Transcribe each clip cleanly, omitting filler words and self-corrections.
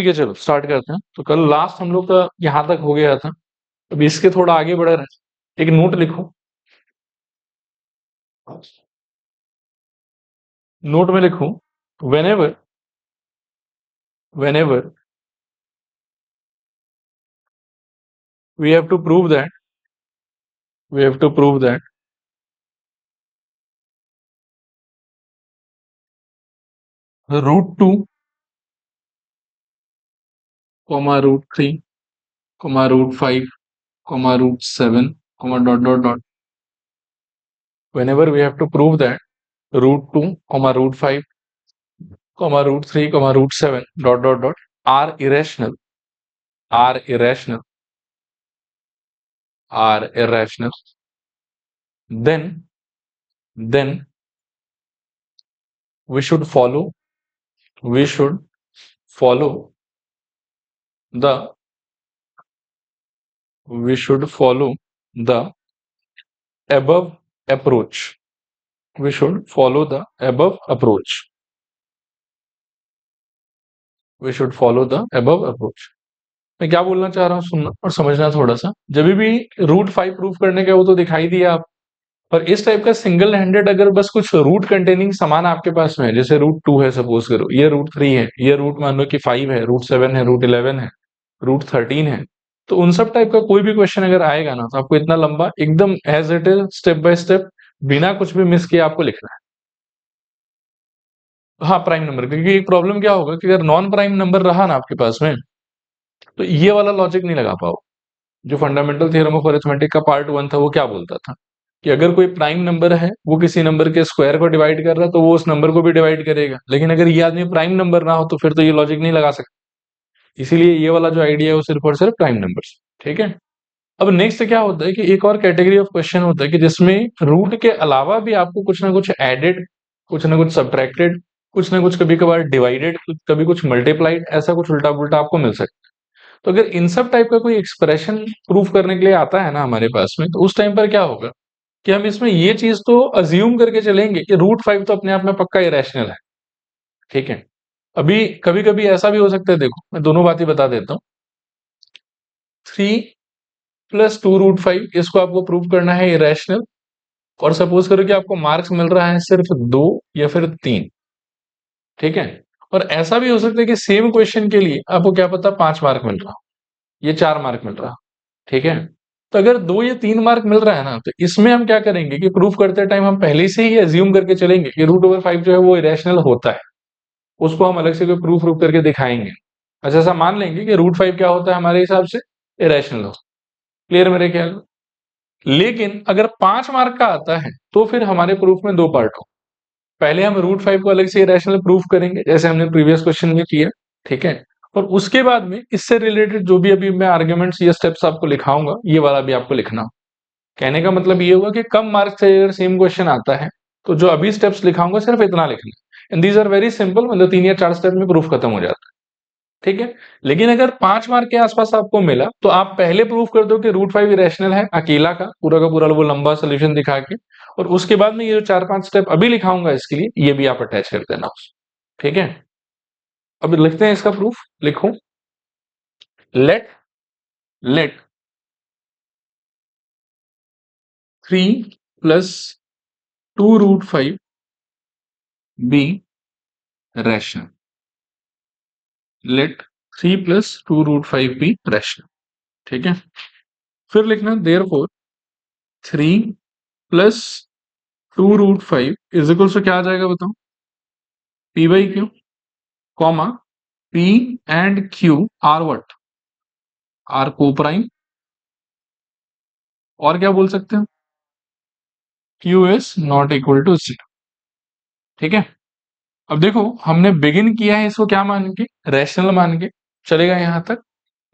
ठीक है, चलो स्टार्ट करते हैं। तो कल लास्ट हम लोग का यहाँ तक हो गया था। अब इसके थोड़ा आगे बढ़ रहे हैं। एक नोट लिखो, नोट में लिखो, whenever whenever we have to prove that we have to prove that √2, √3, √5, √7, dot dot dot. Whenever we have to prove that √2, √5, √3, √7, dot dot dot are irrational, are irrational, are irrational, then we should follow we should follow the we should follow the above approach. We should follow the above approach. We should follow the above approach. मैं क्या बोलना चाह रहा हूँ सुनना और समझना थोड़ा सा। जब भी √5 प्रूफ करने का वो तो दिखाई दिया आप, पर इस टाइप का सिंगल हैंडेड अगर बस कुछ रूट कंटेनिंग सामान आपके पास में है, जैसे √2 है, सपोज करो ये √3 है, ये रूट मान लो कि 5 है, √7 है, √11 है, √13 है, तो उन सब टाइप का कोई भी क्वेश्चन अगर आएगा ना, तो आपको इतना लंबा एकदम as it is step by step बिना कुछ भी मिस किए आपको लिखना है। हाँ, प्राइम नंबर, क्योंकि एक प्रॉब्लम क्या होगा कि अगर नॉन प्राइम नंबर रहा ना आपके पास में, तो ये वाला लॉजिक नहीं लगा पाओ। जो फंडामेंटल थ्योरम ऑफ अरिथमेटिक का पार्ट 1 था वो क्या बोलता था कि अगर कोई प्राइम नंबर है वो किसी नंबर के स्क्वायर को डिवाइड कर रहा है, तो वो उस नंबर को भी डिवाइड करेगा, लेकिन अगर ये आदमी प्राइम नंबर ना हो तो फिर तो ये लॉजिक नहीं लगा सकता। इसीलिए ये वाला जो आइडिया है वो सिर्फ और सिर्फ प्राइम नंबर। ठीक है। अब नेक्स्ट क्या होता है कि एक और कैटेगरी ऑफ क्वेश्चन होता है कि जिसमें रूट के अलावा भी आपको कुछ ना कुछ एडेड, कुछ ना कुछ सब्ट्रैक्टेड, कुछ ना कुछ कभी कभार डिवाइडेड, कभी कुछ मल्टीप्लाइड, ऐसा कुछ उल्टा पुल्टा आपको मिल सकता है। तो अगर इन सब टाइप का कोई एक्सप्रेशन प्रूफ करने के लिए आता है ना हमारे पास में, तो उस टाइम पर क्या होगा कि हम इसमें ये चीज तो अज्यूम करके चलेंगे कि √5 तो अपने आप में पक्का इरेशनल है। ठीक है। अभी कभी कभी ऐसा भी हो सकता है, देखो मैं दोनों बातें बता देता हूँ। 3 + 2 √5 इसको आपको प्रूव करना है इरेशनल, और सपोज करो कि आपको मार्क्स मिल रहा है सिर्फ 2 या फिर 3। ठीक है। और ऐसा भी हो सकता है कि सेम क्वेश्चन के लिए आपको क्या पता 5 मार्क मिल रहा, ये 4 मार्क मिल रहा। ठीक है। तो अगर 2 या 3 मार्क मिल रहा है ना, तो इसमें हम क्या करेंगे कि प्रूफ करते टाइम हम पहले से ही एज्यूम करके चलेंगे कि √5 जो है वो इरेशनल होता है। उसको हम अलग से कोई प्रूफ प्रूफ करके दिखाएंगे। अच्छा, ऐसा मान लेंगे कि √5 क्या होता है हमारे हिसाब से, इरेशनल हो। क्लियर मेरे ख्याल में। लेकिन अगर 5 मार्क का आता है तो फिर हमारे प्रूफ में दो पार्ट हो। पहले हम √5 को अलग से इरेशनल प्रूफ करेंगे, जैसे हमने प्रीवियस क्वेश्चन में किया। ठीक है। और उसके बाद में इससे रिलेटेड जो भी अभी मैं आर्ग्यूमेंट्स या स्टेप्स आपको लिखाऊंगा, ये वाला भी आपको लिखना। कहने का मतलब ये हुआ कि कम मार्क्स से अगर सेम क्वेश्चन आता है, तो जो अभी स्टेप्स लिखाऊंगा सिर्फ इतना लिखना, and these are very simple, मतलब 3 या 4 स्टेप में प्रूफ खत्म हो जाता है। ठीक है। लेकिन अगर 5 मार्क के आसपास आपको मिला, तो आप पहले प्रूफ कर दो कि √5 इरेशनल है अकेला का पूरा वो लंबा सोल्यूशन दिखा के, और उसके बाद में ये जो 4-5 स्टेप अभी लिखाऊंगा इसके लिए, ये भी आप अटैच कर देना। ठीक है। अब लिखते हैं इसका प्रूफ। लिखो, let let 3 + 2 √5 be rational. Let 3 + 2 √5 be rational. ठीक है। फिर लिखना देयरफॉर 3 + 2 √5 इज इक्वल टू क्या आ जाएगा बताओ, P/Q, comma P and Q are what, are coprime, और क्या बोल सकते हैं, Q is not equal to 0। ठीक है। अब देखो हमने बिगिन किया है इसको क्या मान के, रैशनल मान के, चलेगा यहां तक।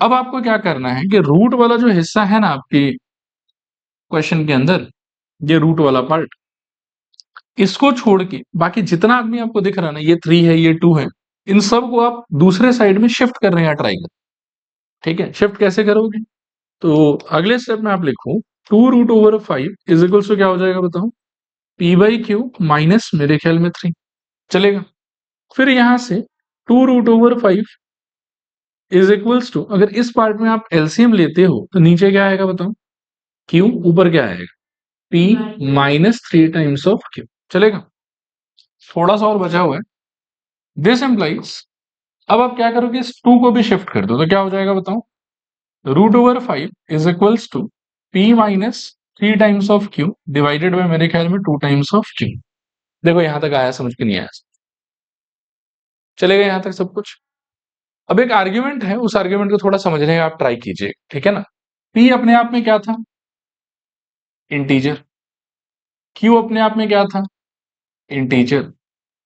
अब आपको क्या करना है कि रूट वाला जो हिस्सा है ना आपके क्वेश्चन के अंदर, ये रूट वाला पार्ट, इसको छोड़ के बाकी जितना आदमी आपको दिख रहा है ना, ये 3 है, ये 2 है, इन सब को आप दूसरे साइड में शिफ्ट कर रहे हैं, ट्राई कर। ठीक है। शिफ्ट कैसे करोगे, तो अगले स्टेप में आप लिखो 2 √5 इज इक्वल टू क्या हो जाएगा बताओ, P/Q माइनस मेरे ख्याल में 3। चलेगा। फिर यहां से 2 √5 इज इक्वल्स टू, अगर इस पार्ट में आप एलसीएम लेते हो तो नीचे क्या आएगा बताओ, क्यू, ऊपर क्या आएगा, P minus 3 times of Q. चलेगा, थोड़ा सा और बचा हुआ है। दिस एम्प्लाइज, अब आप क्या करोगे, इस 2 को भी शिफ्ट कर दो तो क्या हो जाएगा बताओ, √5 is equals to P minus 3 times of Q divided by मेरे ख्याल में 2 टाइम्स ऑफ क्यू। देखो यहां तक आया, समझ के नहीं आया, चलेगा यहां तक सब कुछ। अब एक आर्ग्यूमेंट है, उस आर्ग्यूमेंट को थोड़ा समझने का आप ट्राई कीजिए, ठीक है ना। पी अपने आप में क्या था, इंटीजर। क्यू अपने आप में क्या था, इंटीजर।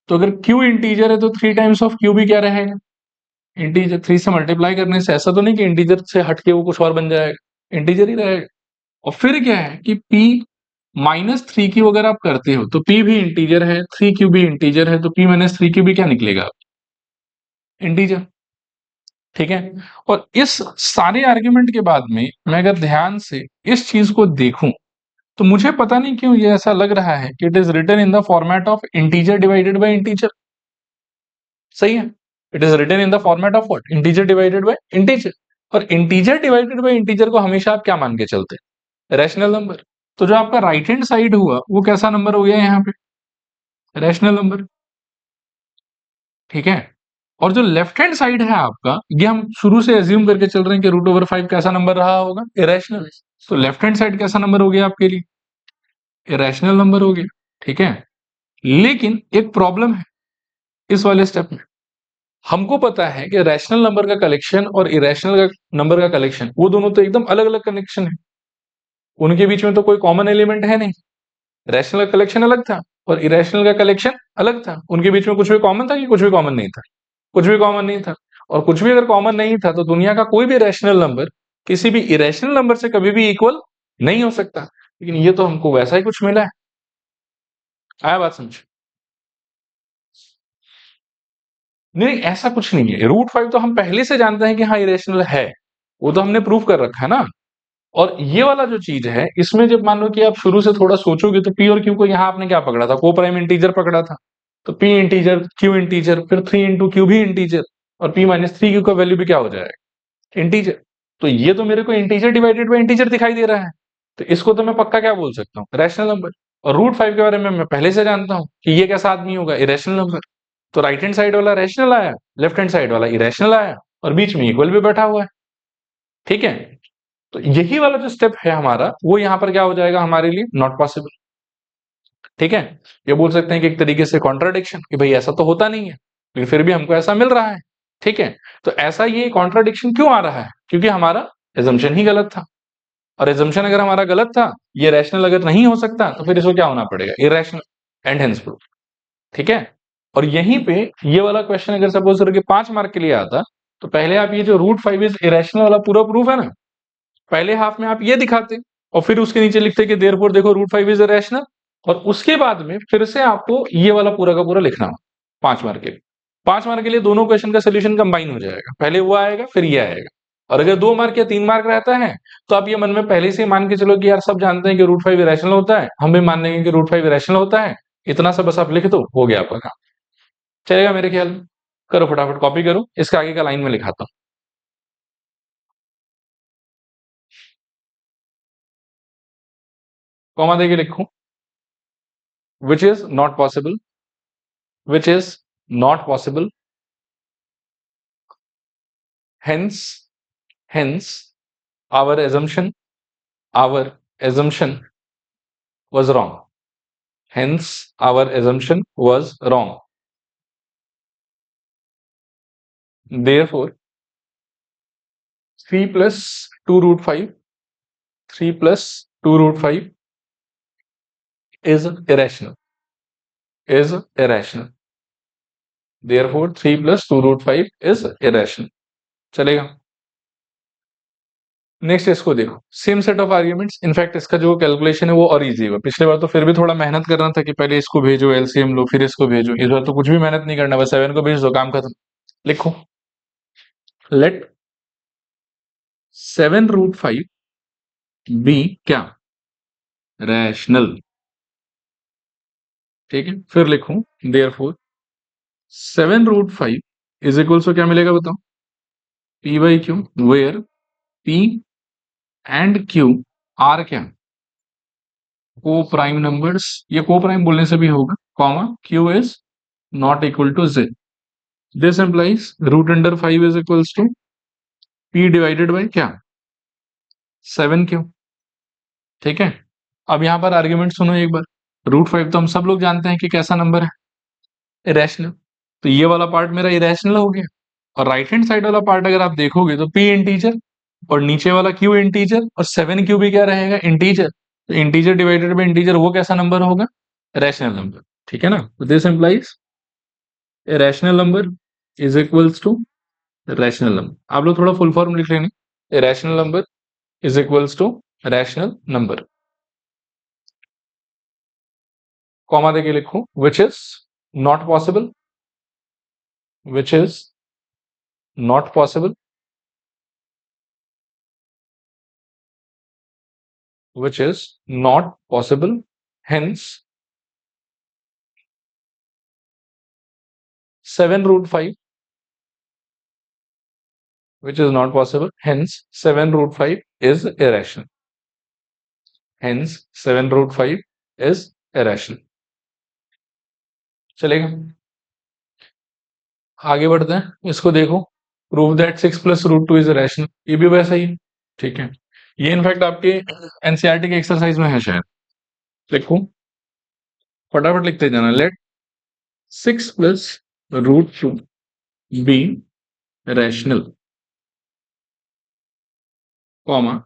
तो अगर क्यू इंटीजर है तो 3 टाइम्स ऑफ क्यू भी क्या रहेगा, इंटीजर। 3 से मल्टीप्लाई करने से ऐसा तो नहीं कि इंटीजर से हटके वो कुछ और बन जाएगा, इंटीजर ही रहेगा। और फिर क्या है कि p -3 क्यू अगर आप करते हो तो p भी इंटीजर है, 3 क्यू भी इंटीजर है, तो p -3 क्यू भी क्या निकलेगा, इंटीजर। ठीक है। और इस सारे आर्ग्यूमेंट के बाद में मैं अगर ध्यान से इस चीज को देखूं तो मुझे पता नहीं क्यों ये ऐसा लग रहा है कि it is written in the format of integer divided by integer. सही है, it is written in the format of what, integer divided by integer. और इंटीजर डिवाइडेड बाय इंटीजर को हमेशा आप क्या मान के चलते हैं, रैशनल नंबर। तो जो आपका राइट हैंड साइड हुआ वो कैसा नंबर हो गया यहाँ पे, रैशनल नंबर। ठीक है। और जो लेफ्ट हैंड साइड है आपका, ये हम शुरू से एज्यूम करके चल रहे हैं कि √5 कैसा नंबर रहा होगा, इरेशनल। तो लेफ्ट हैंड साइड कैसा नंबर हो गया आपके लिए, इरेशनल नंबर हो गया। ठीक है। लेकिन एक प्रॉब्लम है इस वाले स्टेप में। हमको पता है कि रैशनल नंबर का कलेक्शन और इरेशनल नंबर का कलेक्शन, वो दोनों तो एकदम अलग अलग कनेक्शन है, उनके बीच में तो कोई कॉमन एलिमेंट है नहीं। रैशनल का कलेक्शन अलग था और इरेशनल का कलेक्शन अलग था, उनके बीच में कुछ भी कॉमन था कि कुछ भी कॉमन नहीं था, कुछ भी कॉमन नहीं था। और कुछ भी अगर कॉमन नहीं था तो दुनिया का कोई भी रैशनल नंबर किसी भी इरेशनल नंबर से कभी भी इक्वल नहीं हो सकता। लेकिन ये तो हमको वैसा ही कुछ मिला है। आया बात समझ, नहीं ऐसा कुछ नहीं है। √5 तो हम पहले से जानते हैं कि हाँ इरेशनल है, वो तो हमने प्रूव कर रखा है ना। और ये वाला जो चीज है, इसमें जब मान लो कि आप शुरू से थोड़ा सोचोगे तो पी और क्यू को यहाँ आपने क्या पकड़ा था, को प्राइम इंटीजर पकड़ा था। तो पी इंटीजर, क्यू इंटीजर, फिर 3 × क्यू भी इंटीजर, और p-3 क्यू का वैल्यू भी क्या हो जाएगा, इंटीजर। तो ये तो मेरे को इंटीजर डिवाइडेड बाय इंटीजर दिखाई दे रहा है, तो इसको तो मैं पक्का क्या बोल सकता हूँ, रैशनल नंबर। और √5 के बारे में मैं पहले से जानता हूँ कि ये कैसा आदमी होगा, इरेशनल नंबर। तो राइट हैंड साइड वाला रैशनल आया, लेफ्ट हैंड साइड वाला इरेशनल आया, और बीच में इक्वल भी बैठा हुआ है। ठीक है। तो यही वाला जो स्टेप है हमारा, वो यहां पर क्या हो जाएगा हमारे लिए, नॉट पॉसिबल। ठीक है। ये बोल सकते हैं कि एक तरीके से कॉन्ट्राडिक्शन, कि भाई ऐसा तो होता नहीं है लेकिन फिर भी हमको ऐसा मिल रहा है। ठीक है। तो ऐसा ये कॉन्ट्राडिक्शन क्यों आ रहा है, क्योंकि हमारा एजम्पशन ही गलत था। और एजम्पशन अगर हमारा गलत था, ये रैशनल अगर नहीं हो सकता, तो फिर इसको क्या होना पड़ेगा, इरेशनल, एंड हेंस प्रूफ। ठीक है। और यहीं पे ये वाला क्वेश्चन अगर सपोज करो कि 5 मार्क के लिए आता, तो पहले आप ये जो √5 इज इरेशनल वाला पूरा प्रूफ है ना, पहले हाफ में आप ये दिखाते और फिर उसके नीचे लिखते कि देयरफॉर देखो √5 इज रैशनल। और उसके बाद में फिर से आपको ये वाला पूरा का पूरा लिखना हो 5 मार्क के लिए। 5 मार्क के लिए दोनों क्वेश्चन का सोल्यूशन कंबाइन हो जाएगा, पहले वो आएगा फिर ये आएगा। और अगर 2 मार्क या 3 मार्क रहता है तो आप ये मन में पहले से मान के चलो कि यार सब जानते हैं कि √5 रैशनल होता है, हम भी मान लेंगे कि √5 रैशनल होता है। इतना सा बस आप लिख दो, हो गया आपका काम। चलेगा मेरे ख्याल में। करो फटाफट कॉपी करो, इसके आगे का लाइन में लिखाता हूं, कॉमा देके लिखूं, which is not possible, which is not possible, hence hence our assumption was wrong, hence our assumption was wrong, therefore 3 plus 2 root 5 3 plus 2 root 5 is irrational, is irrational, therefore 3 plus 2 root 5 is irrational। चलेगा। Next इसको देखो, same set of arguments, in fact इसका जो calculation है वो और easy है। पिछले बार तो फिर भी थोड़ा मेहनत करना था कि पहले इसको भेजो, एलसीएम लो, फिर इसको भेजो। इस बार तो कुछ भी मेहनत नहीं करना, बस 7 को भेज दो, काम खत्म। लिखो, लेट 7 √5 बी क्या, रैशनल। ठीक है। फिर लिखूं, देयरफॉर 7 √5 इज इक्वल टू क्या मिलेगा बताओ, P by Q where P and Q are क्या, को प्राइम नंबर्स, ये को प्राइम बोलने से भी होगा, comma Q is not equal to Z. This implies root under 5 is equals to P divided by क्या, 7 क्यू। ठीक है, अब यहां पर आर्ग्यूमेंट सुनो एक बार। रूट 5 तो हम सब लोग जानते हैं कि कैसा नंबर है, इरेशनल। तो ये वाला पार्ट मेरा इरेशनल हो गया, और राइट हैंड साइड वाला पार्ट अगर आप देखोगे तो पी इंटीजर और नीचे वाला क्यू इंटीजर और 7 क्यू भी क्या रहेगा, इंटीजर। तो इंटीजर डिवाइडेड बाई इंटीजर वो कैसा नंबर होगा, रैशनल नंबर। ठीक है ना, तो this implies a rational number is equals to rational number. आप लोग थोड़ा फुल फॉर्म लिख लेंगे, a rational number is equals to rational number, comma देके लिखो, which is not possible, which is not possible, which is not possible, hence 7 root 5, which is not possible, hence 7 root 5 is irrational, hence 7 root 5 is irrational। चलेगा, आगे बढ़ते हैं, इसको देखो, prove that 6 plus root 2 is irrational, ये भी वैसा ही है। ठीक है, ये इनफैक्ट आपके एनसीईआरटी के एक्सरसाइज में है शायद, लिखो, फटाफट लिखते जाना, let 6 plus root 2 be rational, comma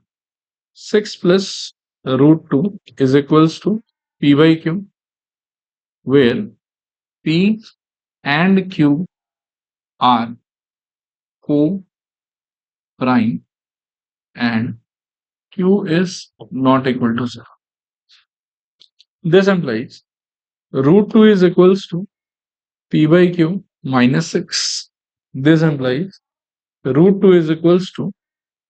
6 plus root 2 is equals to P by Q, where P and Q are co-prime and Q is not equal to 0. This implies root 2 is equals to P by Q minus 6. This implies root 2 is equals to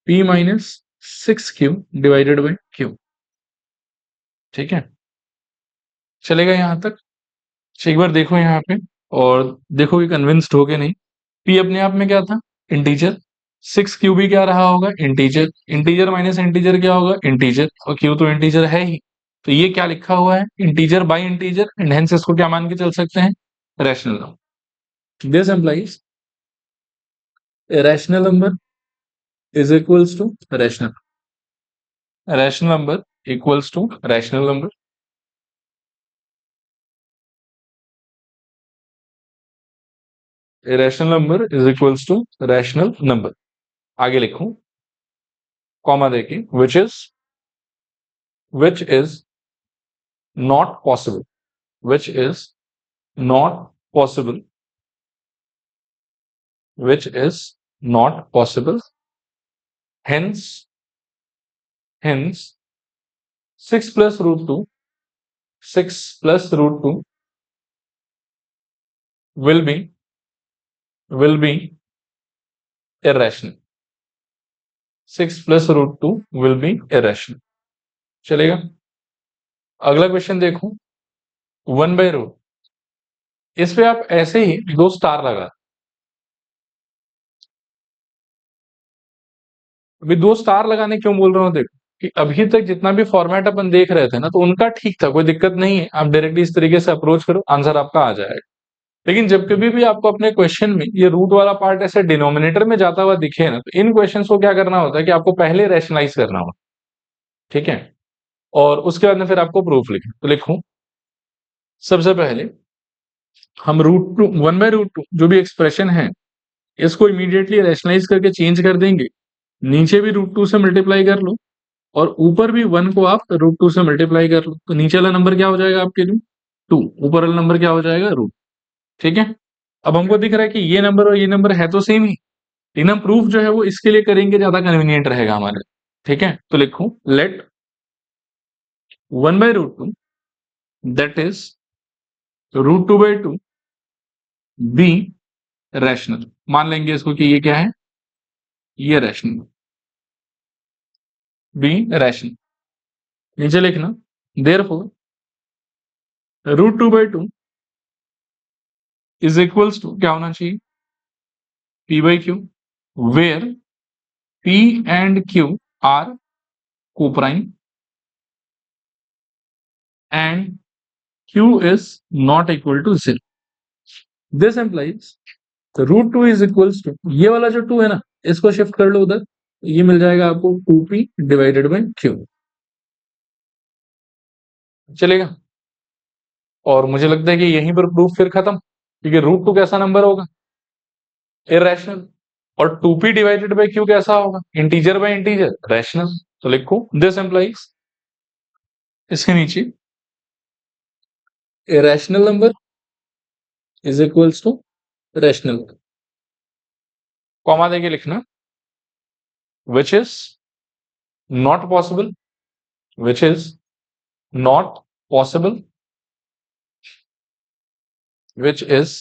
P minus 6Q divided by Q। ठीक है, चलेगा यहां तक। एक बार देखो यहाँ पे और देखो कि कन्विंस्ड हो के नहीं। पी अपने आप में क्या था, इंटीजर। 6 क्यू भी क्या रहा होगा, इंटीजर। इंटीजर माइनस इंटीजर क्या होगा, इंटीजर, और क्यू तो इंटीजर है ही। तो ये क्या लिखा हुआ है, integer by integer, and hence इसको क्या मान के चल सकते हैं, rational number. This implies rational number is equals to rational number equals to rational number. Rational number is equals to rational number. आगे लिखूं, कॉमा देके, which is not possible, which is not possible, which is not possible, hence 6 plus root 2, 6 plus root 2 will be irrational, 6 plus root 2 will be irrational। चलेगा, अगला question देखो, 1/रूट, इस पे आप ऐसे ही 2 स्टार लगा। अभी 2 स्टार लगाने क्यों बोल रहा हूं, देखो कि अभी तक जितना भी फॉर्मेट अपन देख रहे थे ना, तो उनका ठीक था, कोई दिक्कत नहीं है, आप डायरेक्टली इस तरीके से अप्रोच करो, आंसर आपका आ जाएगा। लेकिन जब कभी भी आपको अपने क्वेश्चन में ये रूट वाला पार्ट ऐसे डिनोमिनेटर में जाता हुआ दिखे ना, तो इन क्वेश्चंस को क्या करना होता है कि आपको पहले रैशनलाइज करना होता है। ठीक है, और उसके बाद में फिर आपको प्रूफ लिखें। तो लिखूं, सबसे पहले हम रूट टू 1/रूट 2 जो भी एक्सप्रेशन है, इसको इमीडिएटली रैशनलाइज करके चेंज कर देंगे। नीचे भी रूट 2 से मल्टीप्लाई कर लो, और ऊपर भी 1 को आप रूट 2 से मल्टीप्लाई कर लो, तो नीचे वाला नंबर क्या हो जाएगा आपके लिए, 2, ऊपर वाला नंबर क्या हो जाएगा, रूट। ठीक है, अब हमको दिख रहा है कि ये नंबर और ये नंबर है तो सेम ही, लेकिन हम प्रूफ जो है वो इसके लिए करेंगे, ज्यादा कन्वीनियंट रहेगा हमारे। ठीक है, तो लिखूं, लेट 1/रूट 2 दैट इज √2/2 बी रैशनल। मान लेंगे इसको कि ये क्या है, ये रैशनल, बी रैशनल। नीचे लिखना, देयरफॉर √2/2 इज इक्वल्स टू क्या होना चाहिए, P/Q, where P and Q are coprime and Q is not equal to 0. This implies root two is equals to, ये वाला जो टू है ना, इसको शिफ्ट कर लो उधर, ये मिल जाएगा आपको 2p डिवाइडेड बाई क्यू। चलेगा। और मुझे लगता है कि यहीं पर प्रूफ फिर खत्म, क्योंकि रूट टू कैसा नंबर होगा, इरेशनल। और 2p डिवाइडेड बाई क्यू कैसा होगा, इंटीजर बाई इंटीजर, रैशनल। तो लिखो दिस एम्प्लाइज, इसके नीचे irrational number is equals to rational, comma देके लिखना, which is not possible, which is not possible, which is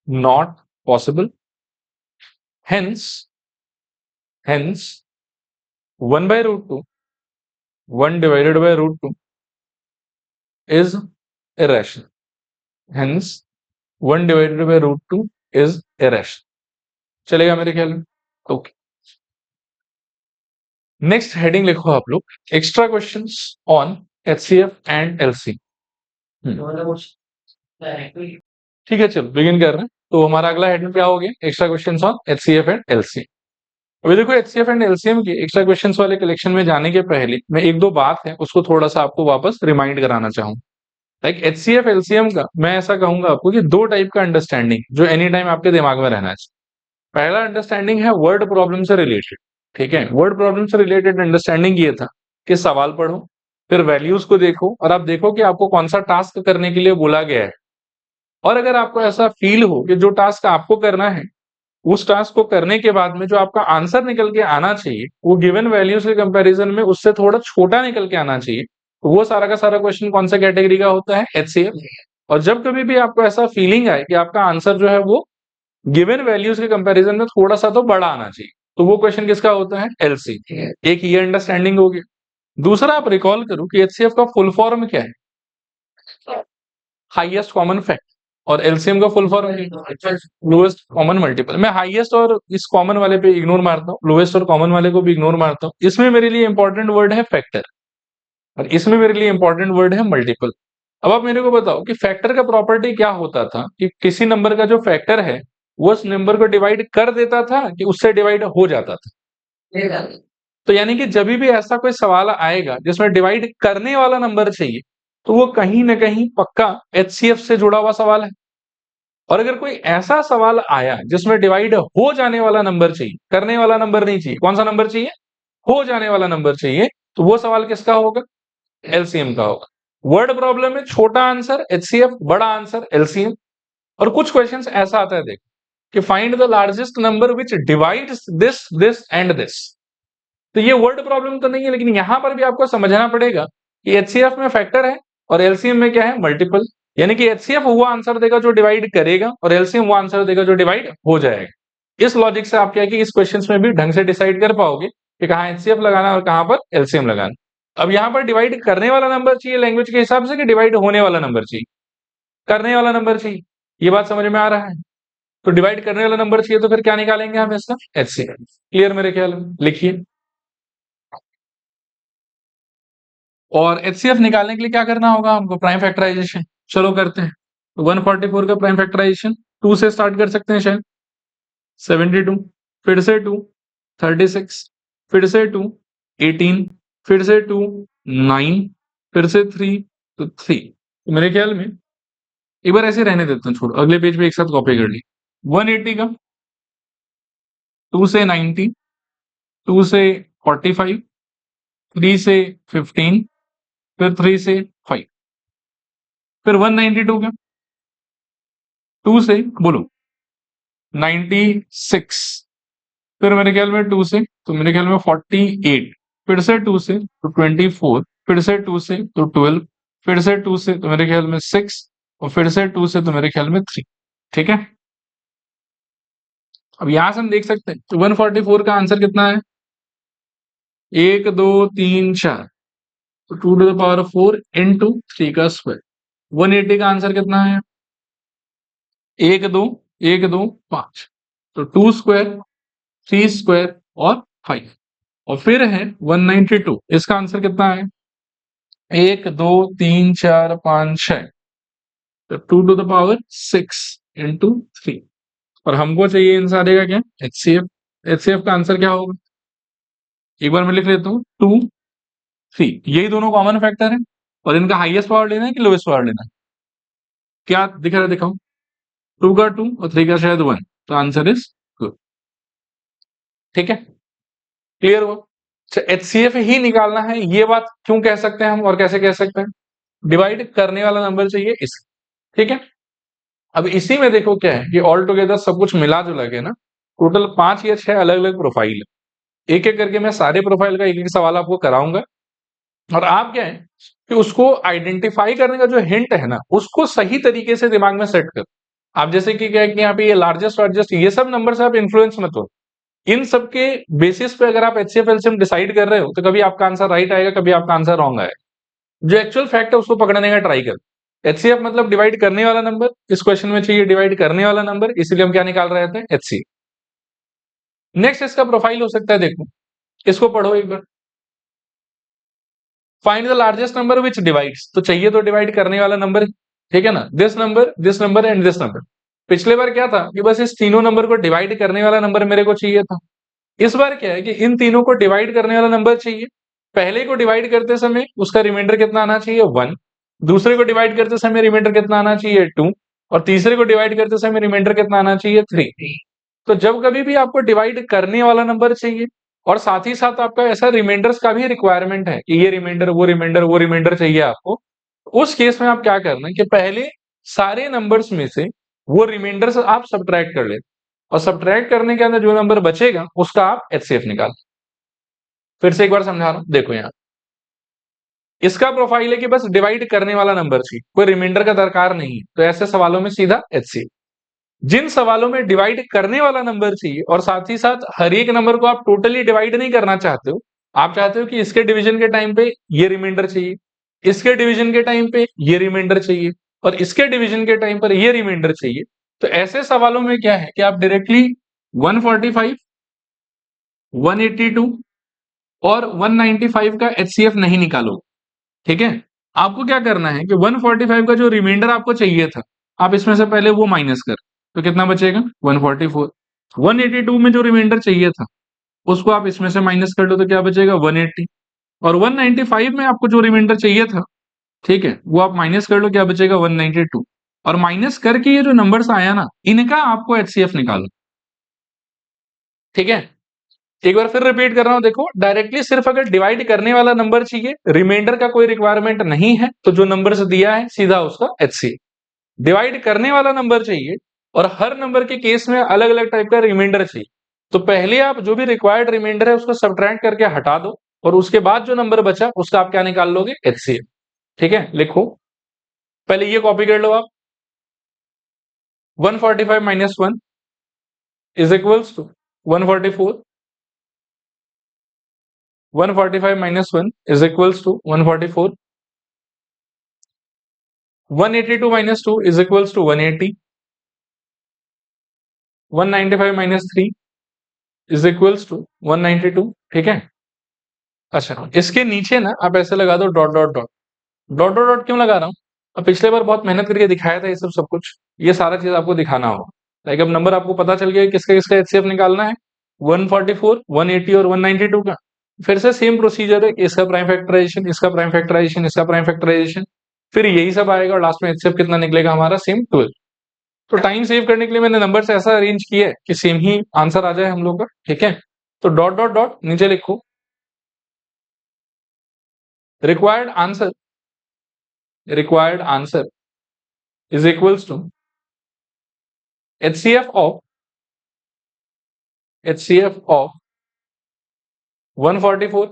not possible. Hence 1 by root 2, 1 divided by root 2 is irrational. Hence 1 divided by root 2 is irrational. चलेगा मेरे ख्याल में? Okay. Next heading लिखो आप लोग, extra questions on HCF and LC। ठीक है, चलो बिगिन कर रहे हैं। तो हमारा अगला हेडिंग क्या हो गया, extra questions on HCF and LC। अभी देखो HCF एंड LCM के एक्स्ट्रा क्वेश्चंस वाले कलेक्शन में जाने के पहले मैं एक दो बात है उसको थोड़ा सा आपको वापस रिमाइंड कराना चाहूँ। लाइक HCF LCM का मैं ऐसा कहूंगा आपको कि दो टाइप का अंडरस्टैंडिंग जो एनी टाइम आपके दिमाग में रहना चाहिए। पहला अंडरस्टैंडिंग है वर्ड प्रॉब्लम से रिलेटेड। ठीक है, वर्ड प्रॉब्लम से रिलेटेड अंडरस्टैंडिंग ये था कि सवाल पढ़ो, फिर वैल्यूज को देखो और आप देखो कि आपको कौन सा टास्क करने के लिए बोला गया है। और अगर आपको ऐसा फील हो कि जो टास्क आपको करना है उस टास्क को करने के बाद में जो आपका आंसर निकल के आना चाहिए वो गिवन वैल्यूज के कंपैरिजन में उससे थोड़ा छोटा निकल के आना चाहिए, तो वो सारा का सारा क्वेश्चन कौन सा कैटेगरी का होता है, HCF। और जब कभी भी आपको ऐसा फीलिंग आए कि आपका आंसर जो है वो गिवन वैल्यूज के कंपैरिजन में थोड़ा सा तो बड़ा आना चाहिए, तो वो क्वेश्चन किसका होता है, LC। एक ये अंडरस्टैंडिंग हो गया। दूसरा, आप रिकॉल करो कि HCF का फुल फॉर्म क्या है, हाईएस्ट कॉमन फैक्टर, और एलसीएम का full form lowest common multiple. मैं हाईएस्ट और इस कॉमन वाले पे इग्नोर मारता हूँ, लोएस्ट और कॉमन वाले को भी इग्नोर मारता हूँ। इसमें मेरे लिए इंपॉर्टेंट वर्ड है फैक्टर और इसमें मेरे लिए इंपॉर्टेंट वर्ड है मल्टीपल। अब आप मेरे को बताओ कि फैक्टर का प्रॉपर्टी क्या होता था कि किसी नंबर का जो फैक्टर है वो उस नंबर को डिवाइड कर देता था कि उससे डिवाइड हो जाता था। तो यानी कि जब भी ऐसा कोई सवाल आएगा जिसमें डिवाइड करने वाला नंबर चाहिए तो वो कहीं ना कहीं पक्का HCF से जुड़ा हुआ सवाल है। और अगर कोई ऐसा सवाल आया जिसमें डिवाइड हो जाने वाला नंबर चाहिए, करने वाला नंबर नहीं चाहिए, कौन सा नंबर चाहिए, हो जाने वाला नंबर चाहिए, तो वो सवाल किसका होगा, LCM का होगा। वर्ड प्रॉब्लम में छोटा आंसर HCF, बड़ा आंसर LCM। और कुछ क्वेश्चंस ऐसा आता है, देखो कि find the largest number which divides this this and this. तो ये वर्ड प्रॉब्लम तो नहीं है, लेकिन यहां पर भी आपको समझना पड़ेगा कि HCF में फैक्टर है और LCM में क्या है, मल्टीपल। यानी कि HCF वो आंसर देगा जो डिवाइड करेगा और LCM वो आंसर देगा जो डिवाइड हो जाएगा। इस लॉजिक से आप क्या है कि इस क्वेश्चन में भी ढंग से डिसाइड कर पाओगे कि कहाँ HCF लगाना और कहां पर LCM लगाना। अब यहां पर डिवाइड करने वाला नंबर चाहिए लैंग्वेज के हिसाब से कि डिवाइड होने वाला नंबर चाहिए, करने वाला नंबर चाहिए, ये बात समझ में आ रहा है। तो डिवाइड करने वाला नंबर चाहिए तो फिर क्या निकालेंगे हम इसका, HCF। क्लियर मेरे ख्याल में, लिखिए। और HCF निकालने के लिए क्या करना होगा हमको, प्राइम फैक्टराइजेशन। चलो करते हैं। 144 का प्राइम फैक्टराइजेशन 2 से स्टार्ट कर सकते हैं शायद। 72, फिर से 2, 36, फिर से 2, 18, फिर से 2, 9, फिर से 3, तो 3। तो मेरे ख्याल में एक बार ऐसे रहने देते हैं, छोड़ो, अगले पेज पे एक साथ कॉपी कर ली। 180 का 2 से 90, 2 से 45, 3 से 15, फिर 3 से 5, फिर 192 का 2 से बोलो 96, फिर मेरे ख्याल में 2 से, तो मेरे ख्याल में 48, फिर से 2 से तो 24, फिर से 2 से तो 12, फिर से 2 से तो मेरे ख्याल में 6, और फिर से 2 से तो मेरे ख्याल में 3। ठीक है, अब यहां से हम देख सकते हैं तो 144 का आंसर कितना है, 1 2 3 4, तो 2 टू द पावर 4 इंटू 3 का स्क्वायर। 180 का आंसर कितना है, 1 2 1 2 5, तो 2 स्क्वायर 3 स्क्वायर और 5 और फिर है 192। इसका आंसर कितना है? 1 2 3 4 5 6, तो 2 टू द पावर 6 इंटू 3। और हमको चाहिए इन सारे का क्या? एचसीएफ। एचसीएफ का आंसर क्या होगा? एक बार मैं लिख लेता हूँ, 2 3, यही दोनों कॉमन फैक्टर है और इनका हाईएस्ट पावर लेना है कि लोएस्ट पावर लेना है? क्या दिख रहा है? दिखाऊं? 2 का 2 और 3 का शायद 1, तो आंसर इज गुड। ठीक है, क्लियर हुआ? एचसीएफ ही निकालना है, ये बात क्यों कह सकते हैं हम और कैसे कह सकते हैं? डिवाइड करने वाला नंबर चाहिए इस। ठीक है, अब इसी में देखो क्या है कि ऑल टुगेदर सब कुछ मिला जुला के ना टोटल 5 या 6 अलग अलग प्रोफाइल है। एक एक करके मैं सारे प्रोफाइल का एक एक सवाल आपको कराऊंगा और आप क्या है कि उसको आइडेंटिफाई करने का जो हिंट है ना उसको सही तरीके से दिमाग में सेट कर। आप जैसे कि क्या है कि यहाँ पे ये लार्जेस्ट लार्जेस्ट ये सब नंबर से आप इन्फ्लुएंस मत हो। इन सब के बेसिस पे अगर आप एचसीएफ एलसीएम डिसाइड कर रहे हो तो कभी आपका आंसर राइट आएगा, कभी आपका आंसर रॉन्ग आएगा। जो एक्चुअल फैक्ट है उसको पकड़ने का ट्राई कर। एचसीएफ मतलब डिवाइड करने वाला नंबर, इस क्वेश्चन में चाहिए डिवाइड करने वाला नंबर, इसीलिए हम क्या निकाल रहे थे? एचसीएफ। नेक्स्ट इसका प्रोफाइल हो सकता है, देखो इसको पढ़ो एक बार। Find the largest number which divides, तो चाहिए तो डिवाइड करने वाला नंबर, ठीक है ना? This number and this number. पिछले बार क्या था कि बस इस तीनों नंबर को डिवाइड करने वाला नंबर मेरे को चाहिए था। इस बार क्या है कि इन तीनों को डिवाइड करने वाला नंबर चाहिए। पहले को डिवाइड करते समय उसका रिमाइंडर कितना आना चाहिए? 1। दूसरे को डिवाइड करते समय रिमाइंडर कितना आना चाहिए? 2। और तीसरे को डिवाइड करते समय रिमाइंडर कितना आना चाहिए? 3। तो जब कभी भी आपको डिवाइड करने वाला नंबर चाहिए और साथ ही साथ आपका ऐसा रिमाइंडर्स का भी रिक्वायरमेंट है कि ये रिमाइंडर वो रिमाइंडर वो रिमाइंडर चाहिए आपको, उस केस में आप क्या करना है कि पहले सारे नंबर्स में से वो रिमाइंडर्स आप सब्ट्रैक्ट कर ले और सब्ट्रैक्ट करने के अंदर जो नंबर बचेगा उसका आप एचसीएफ निकाल। फिर से एक बार समझा रहा हूं, देखो यहाँ इसका प्रोफाइल है कि बस डिवाइड करने वाला नंबर चाहिए, कोई रिमाइंडर का दरकार नहीं है, तो ऐसे सवालों में सीधा एचसीएफ। जिन सवालों में डिवाइड करने वाला नंबर चाहिए और साथ ही साथ हर एक नंबर को आप टोटली डिवाइड नहीं करना चाहते हो, आप चाहते हो कि इसके डिवीजन के टाइम पे ये रिमाइंडर चाहिए, इसके डिवीजन के टाइम पे ये रिमाइंडर चाहिए और इसके डिवीजन के टाइम पर ये रिमाइंडर चाहिए, तो ऐसे सवालों में क्या है कि आप डायरेक्टली 145, 182 और 195 का एचसीएफ नहीं निकालोगे। ठीक है, आपको क्या करना है कि 145 का जो रिमाइंडर आपको चाहिए था आप इसमें से पहले वो माइनस कर, तो कितना बचेगा? 144। 182 में जो रिमाइंडर चाहिए था उसको आप इसमें से माइनस कर लो तो क्या बचेगा? 180। और 195 में आपको जो रिमाइंडर चाहिए था, ठीक है, वो आप माइनस कर लो, क्या बचेगा? 192। और माइनस करके ये जो नंबर्स आया ना इनका आपको एचसीएफ निकालो। ठीक है, एक बार फिर रिपीट कर रहा हूं, देखो डायरेक्टली सिर्फ अगर डिवाइड करने वाला नंबर चाहिए, रिमाइंडर का कोई रिक्वायरमेंट नहीं है, तो जो नंबर से दिया है सीधा उसका एचसीएफ। डिवाइड करने वाला नंबर चाहिए और हर नंबर के केस में अलग अलग टाइप का रिमाइंडर चाहिए, तो पहले आप जो भी रिक्वायर्ड रिमाइंडर है उसको सब्ट्रैक्ट करके हटा दो और उसके बाद जो नंबर बचा उसका आप क्या निकाल लोगे? एचसीएफ। ठीक है, लिखो पहले ये कॉपी कर लो आप। 145 minus 1 is equals to 144। 145 minus 1 is equals to 144। 182 minus 2 is equals to 180। 195 minus 3 is equals to 192। ठीक है, अच्छा इसके नीचे ना आप ऐसे लगा दो dot dot dot. Dot dot dot क्यों लगा रहा हूँ? अब पिछले बार बहुत मेहनत करके दिखाया था ये सब कुछ, ये सारा चीज आपको दिखाना होगा। लाइक अब नंबर आपको पता चल गया किसका किसका एचसीएफ निकालना है, 144, 180 और 192 का। फिर से सेम प्रोसीजर है कि इसका प्राइम फैक्टराइजेशन, इसका प्राइम फैक्टराइजेशन, इसका प्राइम फैक्टराइजेशन, फिर यही सब आएगा और लास्ट में एचसीएफ कितना निकलेगा हमारा? सेम 12। तो टाइम सेव करने के लिए मैंने नंबर ऐसा अरेंज किया है कि सेम ही आंसर आ जाए हम लोग का। ठीक है, तो डॉट डॉट डॉट नीचे लिखो required answer, required answer is equals to HCF of 144,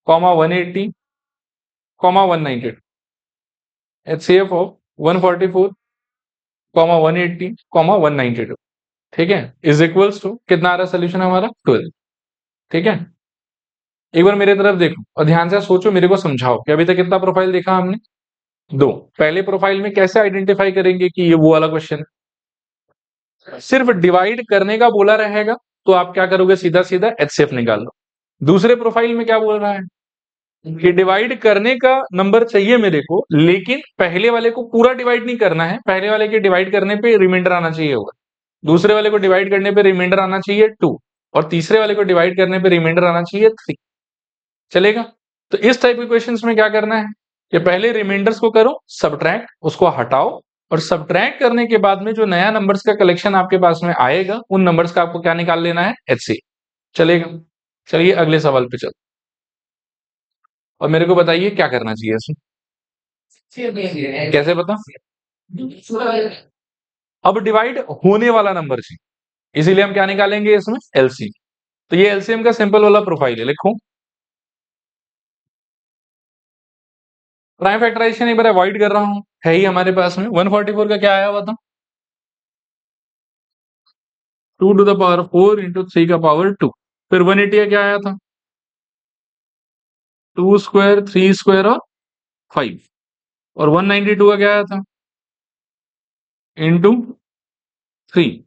180, 192। HCF of 144, 180, 192। ठीक है, इज इक्वल्स टू कितना आ रहा है सोल्यूशन हमारा? 12। ठीक है, एक बार मेरे तरफ देखो और ध्यान से सोचो, मेरे को समझाओ कि अभी तक कितना प्रोफाइल देखा हमने? 2। पहले प्रोफाइल में कैसे आइडेंटिफाई करेंगे कि ये वो वाला क्वेश्चन है? सिर्फ डिवाइड करने का बोला रहेगा तो आप क्या करोगे, सीधा सीधा एचसीएफ निकाल लो। दूसरे प्रोफाइल में क्या बोल रहा है कि डिवाइड करने का नंबर चाहिए मेरे को, लेकिन पहले वाले को पूरा डिवाइड नहीं करना है, पहले वाले के डिवाइड करने पे रिमाइंडर आना चाहिए होगा, दूसरे वाले को डिवाइड करने पे रिमाइंडर आना चाहिए 2, और तीसरे वाले को डिवाइड करने पे रिमाइंडर आना चाहिए 3। चलेगा? तो इस टाइप के क्वेश्चंस में क्या करना है कि पहले रिमाइंडर्स को करो सब्ट्रैक्ट, उसको हटाओ, और सब्ट्रैक्ट करने के बाद में जो नया नंबर्स का कलेक्शन आपके पास में आएगा, उन नंबर्स का आपको क्या निकाल लेना है, एचसी। चलेगा? चलिए अगले सवाल पे चलो, और मेरे को बताइए क्या करना चाहिए इसमें, कैसे बता। अब डिवाइड होने वाला नंबर चाहिए, इसीलिए हम क्या निकालेंगे इसमें, एलसी। तो ये एलसीएम का सिंपल वाला प्रोफाइल है, लिखो। प्राइम फैक्टराइजेशन एक बार अवॉइड कर रहा हूं, है ही हमारे पास में। 144 का क्या आया हुआ था, 2 to the power 4 इंटू 3 का पावर 2। फिर 180 का क्या आया था, 2 स्क्वायर 3 स्क्वायर और 5। और 192 का क्या आया था, इंटू 3।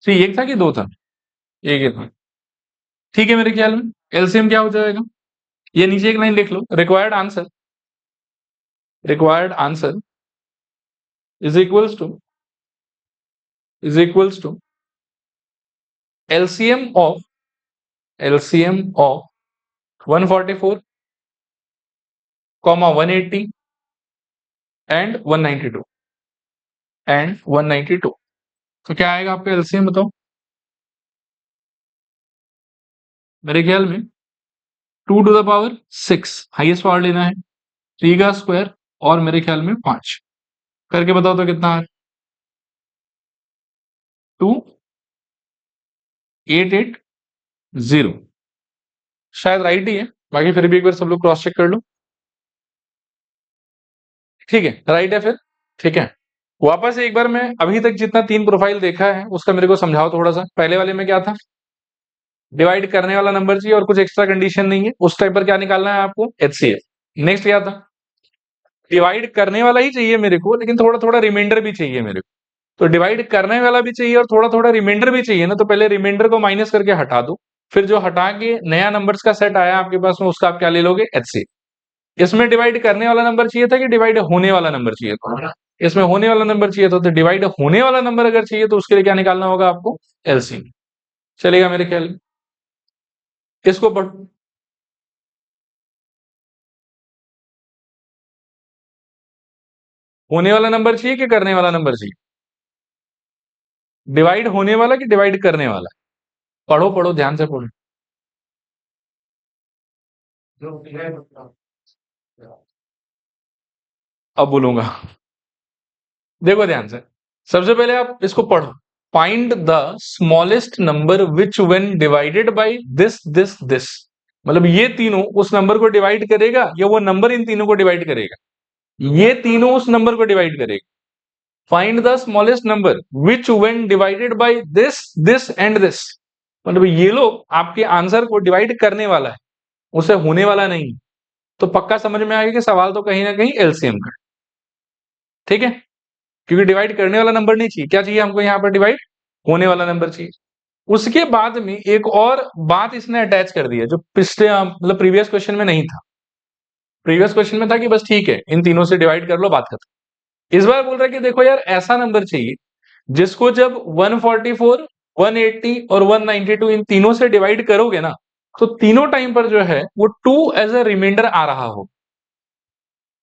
3 एक था कि 2 था, एक ही था। ठीक है, मेरे ख्याल में एलसीएम क्या हो जाएगा, ये नीचे एक लाइन लिख लो, required answer is equals to LCM of 144 comma 180 and 192 तो क्या आएगा आपका एलसीएम, बताओ। मेरे ख्याल में 2 to the power 6 highest power लेना है, 3 का स्क्वायर और मेरे ख्याल में 5 करके बताओ तो कितना है, 2880। शायद राइट ही है, बाकी फिर भी एक बार सब लोग क्रॉस चेक कर लो। ठीक है, राइट है फिर। ठीक है, वापस एक बार मैं अभी तक जितना 3 प्रोफाइल देखा है उसका मेरे को समझाओ थोड़ा सा। पहले वाले में क्या था, डिवाइड करने वाला नंबर चाहिए और कुछ एक्स्ट्रा कंडीशन नहीं है, उस टाइप पर क्या निकालना है आपको, एचसीएफ। नेक्स्ट क्या था, डिवाइड करने वाला ही चाहिए मेरे को, लेकिन थोड़ा थोड़ा रिमाइंडर भी चाहिए मेरे को। तो डिवाइड करने वाला भी चाहिए और थोड़ा थोड़ा रिमाइंडर भी चाहिए ना, तो पहले रिमाइंडर को माइनस करके हटा दो, फिर जो हटा के नया नंबर्स का सेट आया आपके पास में, उसका आप क्या ले लोगे, एचसीएफ। इसमें डिवाइड करने वाला नंबर चाहिए था कि डिवाइड होने वाला नंबर चाहिए था, इसमें होने वाला नंबर चाहिए था, तो डिवाइड होने वाला नंबर अगर चाहिए तो उसके लिए क्या निकालना होगा आपको, एलसीएम। चलेगा मेरे ख्याल में, इसको पढ़। होने वाला नंबर चाहिए कि करने वाला नंबर चाहिए, डिवाइड होने वाला कि डिवाइड करने वाला, पढ़ो पढ़ो ध्यान से पढ़ो। अब बोलूंगा, देखो ध्यान से। सबसे पहले आप इसको पढ़ो, find the smallest number which when divided by this, मतलब ये तीनों उस नंबर को डिवाइड करेगा या वो नंबर इन तीनों को डिवाइड करेगा, ये तीनों उस नंबर को डिवाइड करेगा। Find the smallest number which when divided by this and this, मतलब ये लोग आपके आंसर को डिवाइड करने वाला है, उसे होने वाला नहीं। तो पक्का समझ में आएगा कि सवाल तो कहीं ना कहीं एलसीएम का। ठीक है, क्योंकि डिवाइड करने वाला नंबर नहीं चाहिए, क्या चाहिए हमको यहाँ पर, डिवाइड होने वाला नंबर चाहिए। उसके बाद में एक और बात इसने अटैच कर दी है जो पिछले मतलब प्रीवियस क्वेश्चन में नहीं था। प्रीवियस क्वेश्चन में था कि बस ठीक है इन तीनों से डिवाइड कर लो, बात खत्म। इस बार बोल रहा है कि देखो यार, ऐसा नंबर चाहिए जिसको जब 144, 180 और 192 इन तीनों से डिवाइड करोगे ना, तो तीनों टाइम पर जो है वो 2 एज अ रिमाइंडर आ रहा हो।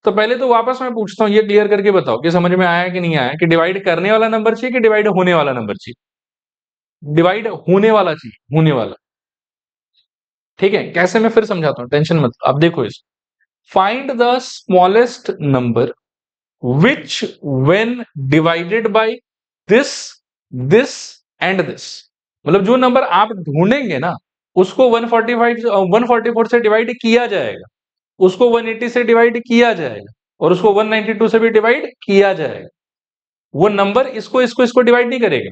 तो पहले तो वापस मैं पूछता हूँ, ये क्लियर करके बताओ कि समझ में आया कि नहीं आया, कि डिवाइड करने वाला नंबर चाहिए कि डिवाइड होने वाला नंबर चाहिए, डिवाइड होने वाला चाहिए, होने वाला। ठीक है, कैसे मैं फिर समझाता हूँ, टेंशन मत। अब देखो इस, find the smallest number which when divided by this this and this, मतलब जो नंबर आप ढूंढेंगे ना उसको 145 144 से डिवाइड किया जाएगा, उसको 180 से डिवाइड किया जाएगा, और उसको 192 से भी डिवाइड किया जाएगा। वो नंबर इसको इसको इसको डिवाइड नहीं करेगा।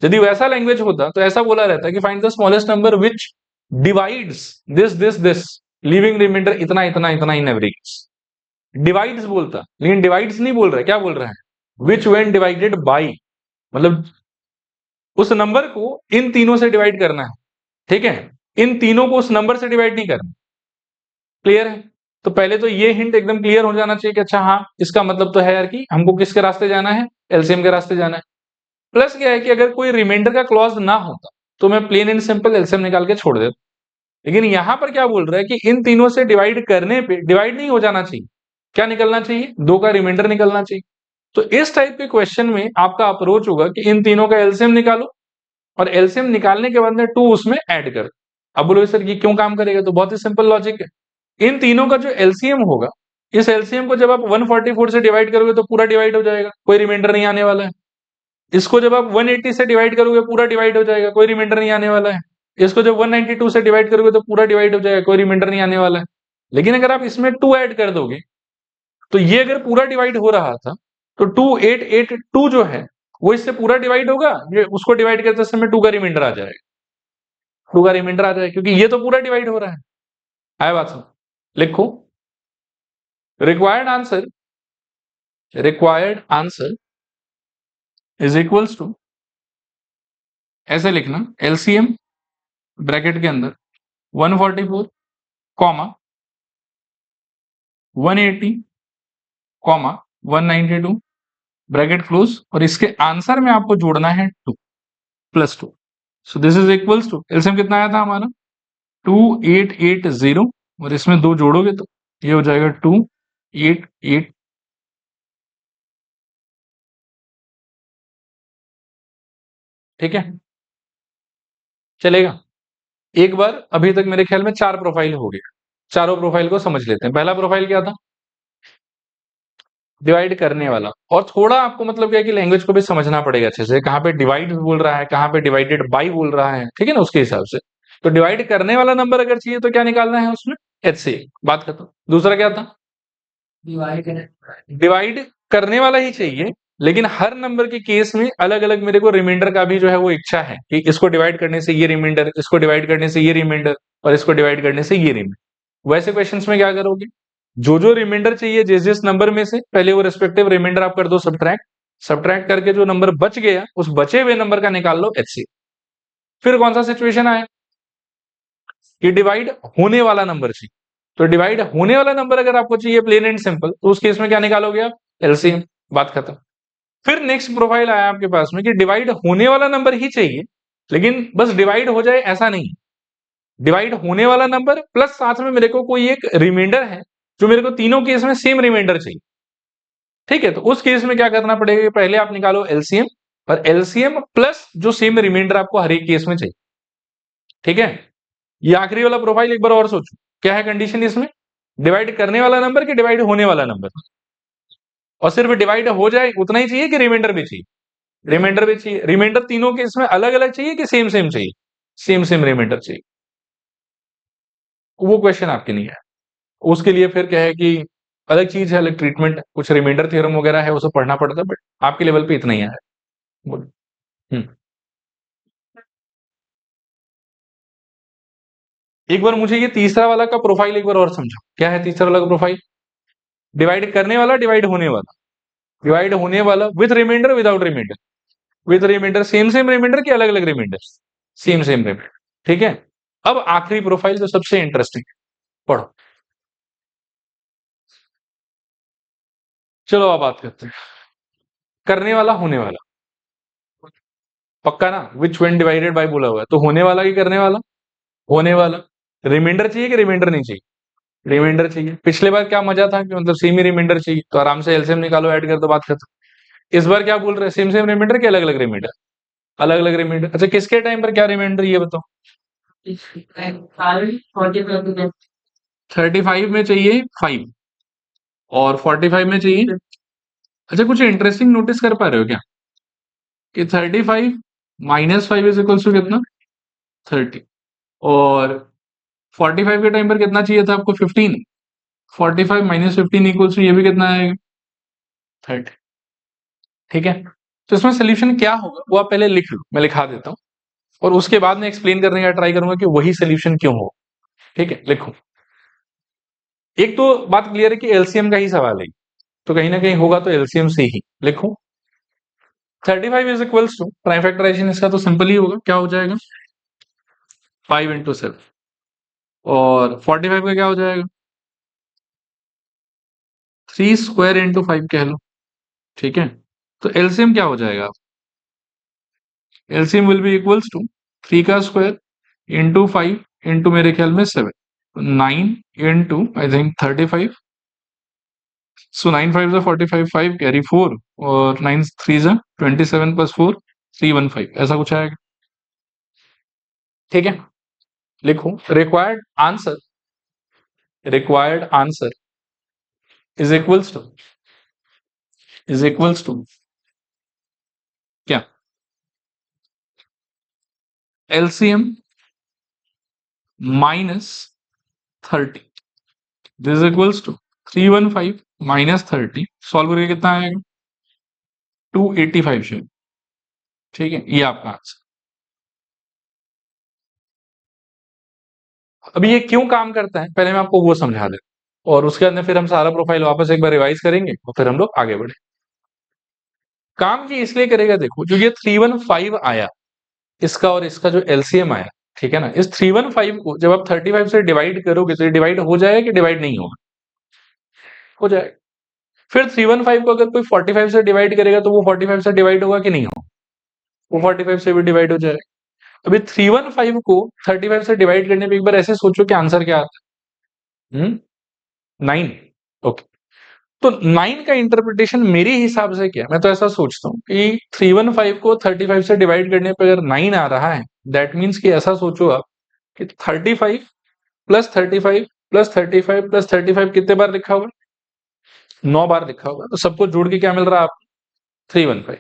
यदि वैसा लैंग्वेज होता तो ऐसा बोला रहता कि find the smallest number which divides this leaving remainder इतना इतना इतना इन एवरी केस, डिवाइड्स बोलता, लेकिन डिवाइड्स नहीं बोल रहा है, क्या बोल रहा है, विच व्हेन डिवाइडेड बाय, मतलब उस नंबर को इन तीनों से डिवाइड करना है, ठीक है, इन तीनों को उस नंबर से डिवाइड नहीं करना। क्लियर है? तो पहले तो ये हिंट एकदम क्लियर हो जाना चाहिए कि अच्छा हाँ, इसका मतलब तो है यार कि हमको किसके रास्ते जाना है, एलसीएम के रास्ते जाना है। प्लस क्या है कि अगर कोई रिमाइंडर का क्लॉज ना होता तो मैं प्लेन एंड सिंपल एलसीएम निकाल के छोड़ देता, लेकिन यहां पर क्या बोल रहा है कि इन तीनों से डिवाइड करने पे डिवाइड नहीं हो जाना चाहिए, क्या निकलना चाहिए, 2 का रिमाइंडर निकलना चाहिए। तो इस टाइप के क्वेश्चन में आपका अप्रोच होगा कि इन तीनों का एलसीएम निकालो और एलसीएम निकालने के बाद में 2 उसमें ऐड करो। अब बोलो सर ये क्यों काम करेगा, तो बहुत ही सिंपल लॉजिक है। इन तीनों का जो एलसीएम होगा, इस एलसीएम को जब आप 144 से डिवाइड करोगे तो पूरा डिवाइड हो जाएगा, कोई रिमाइंडर नहीं आने वाला है। इसको जब आप 180 से डिवाइड करोगे पूरा डिवाइड हो जाएगा, कोई रिमाइंडर नहीं आने वाला है। इसको जब 192 से डिवाइड करोगे तो पूरा डिवाइड हो जाएगा, कोई रिमाइंडर नहीं आने वाला है। लेकिन अगर आप इसमें 2 ऐड कर दोगे तो ये अगर पूरा डिवाइड हो रहा था तो 2882 जो है वो इससे पूरा डिवाइड होगा, ये उसको डिवाइड करते समय 2 का रिमाइंडर आ जाएगा, 2 का रिमाइंडर आ जाएगा, क्योंकि ये तो पूरा डिवाइड हो रहा है। आया बात समझ? लिखो required answer is equals to, ऐसे लिखना, एलसीएम ब्रैकेट के अंदर 144 कॉमा 180 कॉमा 192 ब्रैकेट क्लोज, और इसके आंसर में आपको जोड़ना है 2 plus 2। So this is equals to, LCM कितना आया था हमारा 2880, और इसमें 2 जोड़ोगे तो ये हो जाएगा 288। ठीक है, चलेगा। एक बार अभी तक मेरे ख्याल में 4 प्रोफाइल हो गया, चारों प्रोफाइल को समझ लेते हैं। पहला प्रोफाइल क्या था, डिवाइड करने वाला, और थोड़ा आपको मतलब क्या है कि लैंग्वेज को भी समझना पड़ेगा अच्छे से, कहाँ पे डिवाइड बोल रहा है, कहाँ पे डिवाइडेड बाई बोल रहा है, ठीक है ना, उसके हिसाब से। तो डिवाइड करने वाला नंबर अगर चाहिए तो क्या निकालना है उसमें, HCF, बात खत्म। दूसरा क्या था, डिवाइड करने वाला ही चाहिए, लेकिन हर नंबर के केस में अलग अलग मेरे को रिमाइंडर का भी जो है वो इच्छा है कि इसको डिवाइड करने से ये रिमाइंडर, इसको डिवाइड करने से ये रिमाइंडर, और इसको डिवाइड करने से ये रिमाइंडर। वैसे क्वेश्चंस में क्या करोगे, जो जो रिमाइंडर चाहिए जिस जिस नंबर में से, पहले वो रिस्पेक्टिव रिमाइंडर आप कर दो सब्ट्रैक्ट, सब्ट्रैक्ट करके जो नंबर बच गया उस बचे हुए नंबर का निकाल लो HCF। फिर कौन सा सिचुएशन आया कि डिवाइड होने वाला नंबर चाहिए, तो डिवाइड होने वाला नंबर अगर आपको चाहिए प्लेन एंड सिंपल, तो उस केस में क्या निकालोगे आप, एलसीएम, बात खत्म। फिर नेक्स्ट प्रोफाइल आया आपके पास में कि डिवाइड होने वाला नंबर ही चाहिए, लेकिन बस डिवाइड हो जाए ऐसा नहीं, डिवाइड होने वाला नंबर प्लस साथ में मेरे को कोई एक रिमाइंडर है जो मेरे को तीनों केस में सेम रिमाइंडर चाहिए। ठीक है, तो उस केस में क्या करना पड़ेगा, पहले आप निकालो एलसीएम, और एलसीएम प्लस जो सेम रिमाइंडर आपको हर एक केस में चाहिए। ठीक है, ये आखिरी वाला प्रोफाइल एक बार और सोचो, क्या है कंडीशन इसमें, डिवाइड करने वाला नंबर कि डिवाइड होने वाला नंबर, और सिर्फ डिवाइड हो जाए उतना ही चाहिए कि रिमाइंडर भी चाहिए, रिमाइंडर भी चाहिए। रिमाइंडर तीनों के इसमें अलग अलग चाहिए कि सेम सेम चाहिए, सेम सेम रिमाइंडर चाहिए। वो क्वेश्चन आपके लिए है, उसके लिए फिर क्या है कि अलग चीज है, अलग ट्रीटमेंट, कुछ रिमाइंडर थ्योरम वगैरह है, उसे पढ़ना पड़ता है, बट आपके लेवल पे इतना ही है। बोलो। हम्म। एक बार मुझे ये तीसरा वाला का प्रोफाइल एक बार और समझो, क्या है तीसरा वाला का प्रोफाइल, डिवाइड करने वाला, डिवाइड होने वाला, डिवाइड होने वाला with remainder, without remainder, with remainder, same same remainder की अलग अलग रिमाइंडर, सेम सेम रिमाइंडर। ठीक है, अब आखिरी प्रोफाइल जो सबसे इंटरेस्टिंग, पढ़ो। चलो अब बात करते हैं करने वाला होने वाला, पक्का ना, विच व्हेन डिवाइडेड बाय बोला हुआ है, तो होने वाला की करने वाला, होने वाला। रिमाइंडर चाहिए कि रिमाइंडर नहीं चाहिए, रिमाइंडर चाहिए। पिछले बार क्या मजा था कि मतलब सेम ही रिमाइंडर चाहिए, तो आराम से एलसीएम निकालो, ऐड कर दो, बात खत्म। इस बार क्या बोल रहे हैं, सेम सेम रिमाइंडर के अलग अलग रिमाइंडर, अलग अलग रिमाइंडर। अच्छा, किसके टाइम पर क्या रिमाइंडर ये बताओ, 35 में चाहिए 5, और 45 में चाहिए। अच्छा, कुछ इंटरेस्टिंग नोटिस कर पा रहे हो क्या कि 35 माइनस 5 इज इक्वल्स टू कितना, 30, और 45 के टाइम पर कितना चाहिए था आपको, 15, 45 माइनस 15 इक्वल्स टू ये भी कितना आएगा, 30। ठीक है, तो इसमें सोल्यूशन क्या होगा वो आप पहले लिख लो, मैं लिखा देता हूँ, और उसके बाद में एक्सप्लेन करने का ट्राई करूंगा कि वही सोल्यूशन क्यों हो। ठीक है, लिखो। एक तो बात क्लियर है कि एलसीएम का ही सवाल है, तो कहीं ना कहीं होगा तो एलसीएम से ही लिखो। 35 इज इक्वल्स टू, ट्राइफैक्टराइजेशन इसका तो सिंपल ही होगा, क्या हो जाएगा 5 इंटू 7, और 45 का क्या हो जाएगा 3 स्क्वायर इंटू 5 कह लो, ठीक है। तो एलसीएम क्या हो जाएगा, LCM will be equals to 3 का स्क्वायर इंटू 5 इंटू मेरे ख्याल में 7, 9 इंटू आई थिंक 35, सो 9 5 जा 45, 5 कैरी 4 और 9 3 जा 27 प्लस 4 315, ऐसा कुछ आएगा, ठीक है। लिखो required answer is equals to क्या, LCM minus 30, this equals to 315 minus 30, solve करके कितना आएगा 285 शायद, ठीक है, ये आपका आंसर। अभी ये क्यों काम करता है पहले मैं आपको वो समझा देता हूं, और उसके अंदर फिर हम सारा प्रोफाइल वापस एक बार रिवाइज करेंगे और फिर हम लोग आगे बढ़े। काम ये इसलिए करेगा, देखो जो ये 315 आया, इसका और इसका जो एलसीएम आया, ठीक है ना, इस 315 को जब आप 35 से डिवाइड करोगे तो ये डिवाइड हो जाएगा कि डिवाइड नहीं होगा, हो जाएगा। फिर 315 को अगर कोई 45 से डिवाइड करेगा तो वो 45 से डिवाइड होगा कि नहीं होगा, वो 45 से भी डिवाइड हो जाएगा। अभी 315 को 35 से डिवाइड करने पे एक बार ऐसे सोचो कि आंसर क्या आता है, 9, ओके। तो 9 का इंटरप्रिटेशन मेरे हिसाब से क्या, मैं तो ऐसा सोचता हूँ कि 315 को 35 से डिवाइड करने पे अगर 9 आ रहा है, दैट मीन्स कि ऐसा सोचो आप कि 35 प्लस 35 प्लस 35 प्लस 35 कितने बार लिखा हुआ, 9 बार लिखा हुआ, तो सबको जोड़ के क्या मिल रहा है आपको 315।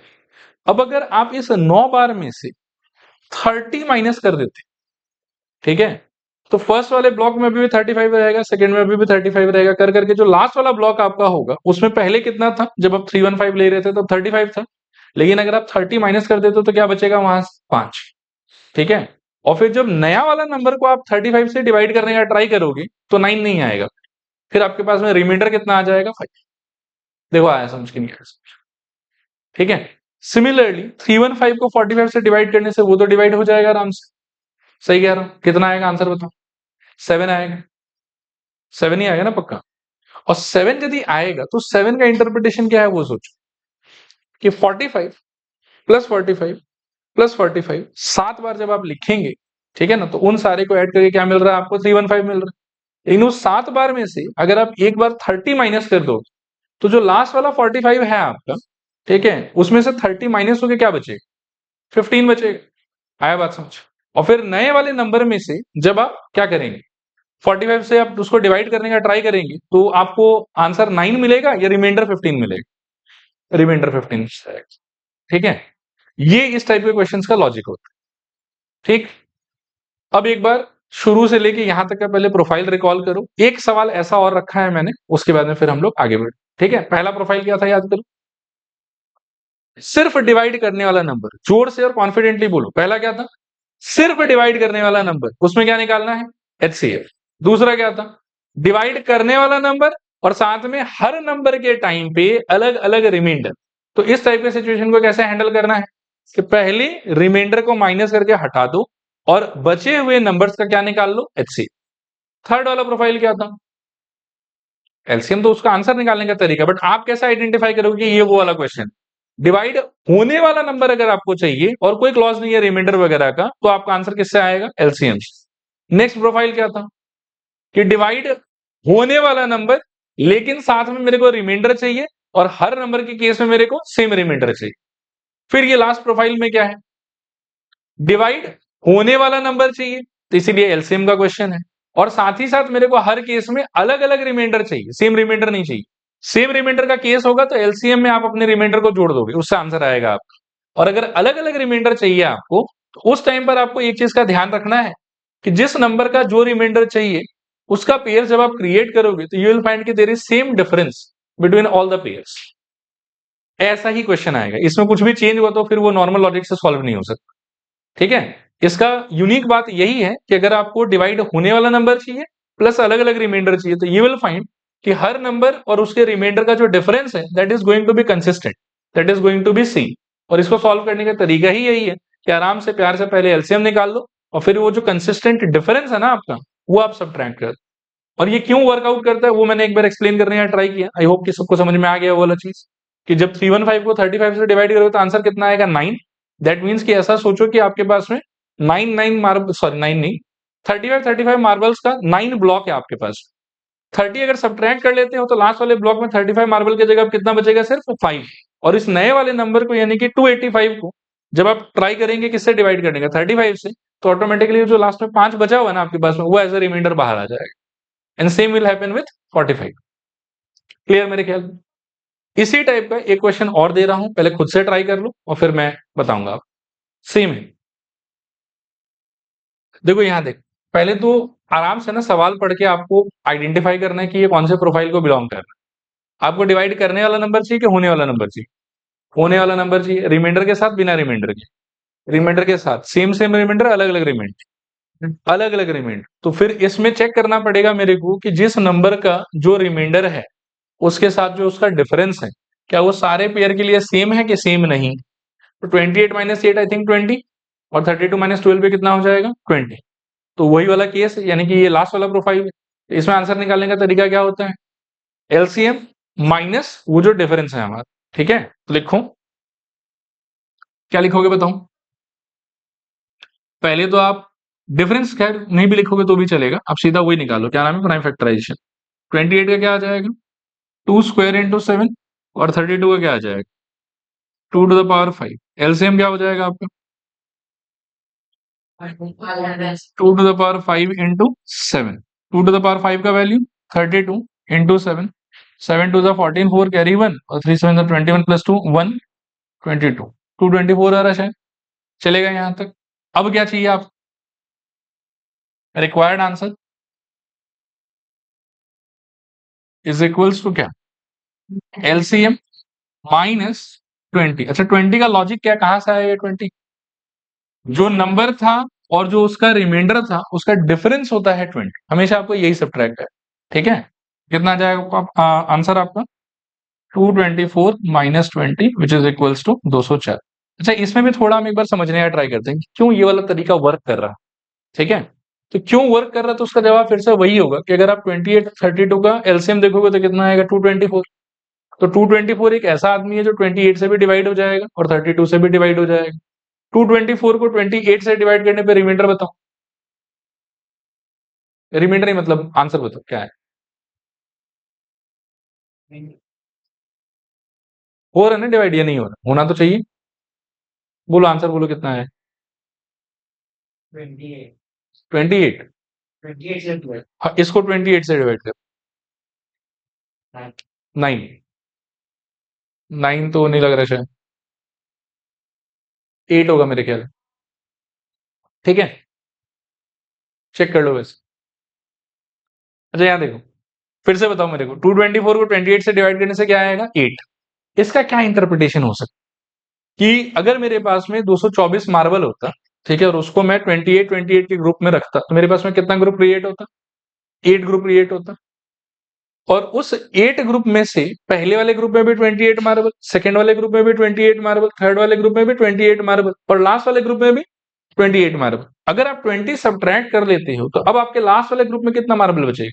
अब अगर आप इस 9 बार में से 30 माइनस कर देते, ठीक है, तो फर्स्ट वाले ब्लॉक में भी 35 रहेगा, सेकंड में भी 35 रहेगा, कर करके जो लास्ट वाला ब्लॉक आपका होगा उसमें पहले कितना था, जब आप 315 ले रहे थे तो 35 था, लेकिन अगर आप 30 माइनस कर देते तो क्या बचेगा वहां 5, ठीक है। और फिर जब नया वाला नंबर को आप 35 से डिवाइड करने का ट्राई करोगे तो 9 नहीं आएगा, फिर आपके पास में रिमाइंडर कितना आ जाएगा 5, देखो आया समझ के नहीं आया समझ, ठीक है। सिमिलरली 315 को 45 से डिवाइड करने से वो तो डिवाइड हो जाएगा आराम से, सही कह रहा हूं, कितना आएगा आंसर बताओ 7 आएगा, 7 ही आएगा ना पक्का। और 7 यदि आएगा तो 7 का इंटरप्रिटेशन क्या है वो सोचो कि 45 प्लस 45 प्लस 45 7 बार जब आप लिखेंगे, ठीक है ना, तो उन सारे को ऐड करके क्या मिल रहा है आपको 315 मिल रहा है। लेकिन उस 7 बार में से अगर आप एक बार 30 माइनस कर दो तो जो लास्ट वाला 45 है आपका, ठीक है, उसमें से 30 माइनस होकर क्या बचेगा 15 बचेगा, आया बात समझ। और फिर नए वाले नंबर में से जब आप क्या करेंगे 45 से आप उसको डिवाइड करने का ट्राई करेंगे तो आपको आंसर 9 मिलेगा या रिमाइंडर 15 मिलेगा, रिमाइंडर 15, ठीक है। ये इस टाइप के क्वेश्चंस का लॉजिक होता है, ठीक। अब एक बार शुरू से लेके यहां तक का पहले प्रोफाइल रिकॉल करो, एक सवाल ऐसा और रखा है मैंने, उसके बाद में फिर हम लोग आगे बढ़े, ठीक है। पहला प्रोफाइल क्या था याद करो, सिर्फ डिवाइड करने वाला नंबर, जोर से और कॉन्फिडेंटली बोलो, पहला क्या था सिर्फ डिवाइड करने वाला नंबर, उसमें क्या निकालना है एचसीएफ। दूसरा क्या था डिवाइड करने वाला नंबर और साथ में हर नंबर के टाइम पे अलग अलग रिमाइंडर। तो इस टाइप के सिचुएशन को कैसे हैंडल करना है कि पहले रिमाइंडर को माइनस करके हटा दो और बचे हुए नंबर्स का क्या निकाल लो एचसीएफ। थर्ड वाला प्रोफाइल क्या था एलसीएम, तो उसका आंसर निकालने का तरीका, बट आप कैसे आइडेंटिफाई करोगे कि ये वो वाला क्वेश्चन डिवाइड होने वाला नंबर अगर आपको चाहिए और कोई क्लॉज नहीं है रिमाइंडर वगैरह का, तो आपका आंसर किससे आएगा एलसीएम। नेक्स्ट प्रोफाइल क्या था कि डिवाइड होने वाला नंबर लेकिन साथ में मेरे को रिमाइंडर चाहिए और हर नंबर के केस में मेरे को सेम रिमाइंडर चाहिए। फिर ये लास्ट प्रोफाइल में क्या है डिवाइड होने वाला नंबर चाहिए, तो इसीलिए एलसीएम का क्वेश्चन है, और साथ ही साथ मेरे को हर केस में अलग अलग रिमाइंडर चाहिए, सेम रिमाइंडर नहीं चाहिए। सेम रिमाइंडर का केस होगा तो एलसीएम में आप अपने रिमाइंडर को जोड़ दोगे, उससे आंसर आएगा आपका। और अगर अलग अलग रिमाइंडर चाहिए आपको तो उस टाइम पर आपको एक चीज का ध्यान रखना है कि जिस नंबर का जो रिमाइंडर चाहिए उसका पेयर जब आप क्रिएट करोगे तो यू विल फाइंड कि there is same difference between all the pairs. ऐसा ही क्वेश्चन आएगा, इसमें कुछ भी चेंज हुआ तो फिर वो नॉर्मल लॉजिक से सॉल्व नहीं हो सकता, ठीक है। इसका यूनिक बात यही है कि अगर आपको डिवाइड होने वाला नंबर चाहिए प्लस अलग अलग रिमाइंडर चाहिए तो यू विल फाइंड कि हर नंबर और उसके रिमाइंडर का जो डिफरेंस है that is going to be consistent, that is going to be same. और इसको सॉल्व करने का तरीका ही यही है कि आराम से प्यार से पहले एलसीएम निकाल लो और फिर वो जो कंसिस्टेंट डिफरेंस है ना आपका, वो आप सब्ट्रैक्ट कर दो। और ये क्यों वर्कआउट करता है वो मैंने एक बार एक्सप्लेन करने का ट्राई किया। आई होप कि सबको समझ में आ गया वो वाला चीज कि जब 315 को 35 से डिवाइड करोगे तो आंसर कितना आएगा 9। दैट मीन्स कि ऐसा सोचो कि आपके पास में 9 मार्बल, सॉरी 9 नहीं, 35 मार्बल्स का 9 ब्लॉक है आपके पास। 30 अगर सब्ट्रैक्ट कर लेते हो तो लास्ट वाले ब्लॉक में 35 मार्बल की जगह कितना बचेगा, सिर्फ 5। और इस नए वाले नंबर को यानी कि 285 को जब आप ट्राई करेंगे किससे डिवाइड करने का, 35 से, तो ऑटोमेटिकली जो लास्ट में 5 बचा हुआ है ना आपके पास में, वो एज अ रिमाइंडर बाहर आ जाएगा। And same will happen with 45। Clear मेरे ख्याल में? इसी टाइप का एक क्वेश्चन और दे रहा हूं, पहले खुद से ट्राई कर लो और फिर मैं बताऊंगा आप। सेम है, देखो यहां देख, पहले तो आराम से ना सवाल पढ़ के आपको आइडेंटिफाई करना है कि ये कौन से प्रोफाइल को बिलोंग कर रहा है। आपको डिवाइड करने वाला नंबर चाहिए कि होने वाला नंबर चाहिए? होने वाला नंबर चाहिए। रिमाइंडर के साथ, बिना रिमाइंडर के? रिमाइंडर के साथ। सेम सेम रिमाइंडर, अलग अलग रिमाइंडर? अलग अलग रिमाइंडर। तो फिर इसमें चेक करना पड़ेगा मेरे को कि जिस नंबर का जो रिमाइंडर है उसके साथ जो उसका डिफरेंस है, क्या वो सारे पेयर के लिए सेम है कि सेम नहीं। तो 28 माइनस 8 आई थिंक 20, और 32 माइनस 12 पे कितना हो जाएगा 20। तो वही वाला केस है, यानी कि ये लास्ट वाला प्रोफाइल है। इसमें आंसर निकालने का तरीका क्या होता है, एलसीएम माइनस वो जो डिफरेंस है हमारा। ठीक है, तो लिखो, क्या लिखोगे बताओ? पहले तो आप डिफरेंस खैर नहीं भी लिखोगे तो भी चलेगा, आप सीधा वही निकालो, क्या नाम है, प्राइम फैक्टराइजेशन। 28 का क्या आ जाएगा, 2 स्क्वायर इंटू 7, और 32 का क्या आ जाएगा, 2 टू द पावर 5। एलसीएम क्या हो जाएगा आपका, 2 to the power 5 into 7। 2 to the power 5 का value 32 into 7। 7 two the 14, 4 carry 1, और 3 7 21 प्लस 2 1, 22, 224 आ रहा है शायद। चलेगा यहां तक? अब क्या चाहिए आप, required answer is equals to क्या, एलसीएम माइनस 20। अच्छा 20 का लॉजिक क्या, कहां से आया ये 20? जो नंबर था और जो उसका रिमाइंडर था उसका डिफरेंस होता है 20, हमेशा आपको यही सब्ट्रैक्ट है। ठीक है, कितना आ जाएगा आंसर आपका, 224 माइनस 20 विच इज इक्वल्स टू 204। अच्छा इसमें भी थोड़ा हम एक बार समझने का ट्राई करते हैं कि क्यों ये वाला तरीका वर्क कर रहा है। ठीक है, तो क्यों वर्क कर रहा है, तो उसका जवाब फिर से वही होगा कि अगर आप 28 32 का एलसीएम देखोगे तो कितना आएगा, 224। तो 224 एक ऐसा आदमी है जो 28 से भी डिवाइड हो जाएगा और 32 से भी डिवाइड हो जाएगा। 224 को 28 से डिवाइड करने पे रिमाइंडर बताओ, रिमाइंडर ही मतलब आंसर बताओ क्या है। हो रहा है ना डिवाइड, या नहीं हो रहा, होना तो चाहिए। बोलो आंसर, बोलो कितना है, 28। हाँ, इसको 28 से डिवाइड कर, 9। 9 तो नहीं लग रहा शायद, 8 होगा मेरे ख्याल। ठीक है, चेक कर लो वैसे। अच्छा यहाँ देखो, फिर से बताओ मेरे को, 224 को 28 से डिवाइड करने से क्या आएगा, 8। इसका क्या इंटरप्रिटेशन हो सकता है कि अगर मेरे पास में 224 मार्बल होता, ठीक है, और उसको मैं 28 के ग्रुप में रखता, तो मेरे पास में कितना ग्रुप क्रिएट होता, 8 ग्रुप क्रिएट होता। और उस 8 ग्रुप में से पहले वाले ग्रुप में भी 28 मार्बल, सेकंड वाले ग्रुप में भी 28 मार्बल, थर्ड वाले ग्रुप में भी 28 मार्बल, और लास्ट वाले ग्रुप में भी 28 मार्बल। अगर आप 20 सब्ट्रैक्ट कर लेते हो तो अब आपके लास्ट वाले ग्रुप में कितना मार्बल बचेगा,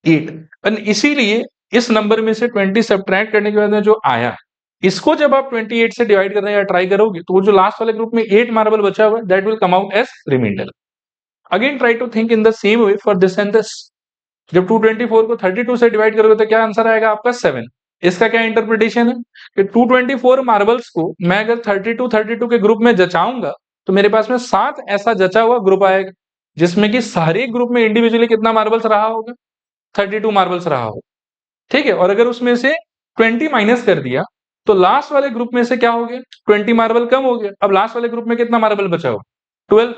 8। और इसीलिए इस नंबर में से 20 सब्ट्रैक्ट करने के बाद में जो आया, इसको जब आप 28 से डिवाइड करने का ट्राई करोगे तो वो जो लास्ट वाले ग्रुप में 8 मार्बल बचा हुआ है, that will come out as remainder. Again try to think in the same way for this and this. जब 224 को 32 से डिवाइड करोगे तो क्या आंसर आएगा आपका, 7। इसका क्या इंटरप्रिटेशन है कि 224 मार्बल्स को मैं अगर 32 के ग्रुप में जचाऊंगा तो मेरे पास में 7 ऐसा जचा हुआ ग्रुप आएगा जिसमें कि सारे ग्रुप में इंडिविजुअली कितना मार्बल्स रहा होगा, 32 मार्बल्स रहा होगा। ठीक है, और अगर उसमें से 20 माइनस कर दिया तो लास्ट वाले ग्रुप में से क्या हो गया, 20 मार्बल कम हो गया। अब लास्ट वाले ग्रुप में कितना मार्बल बचा होगा, 12।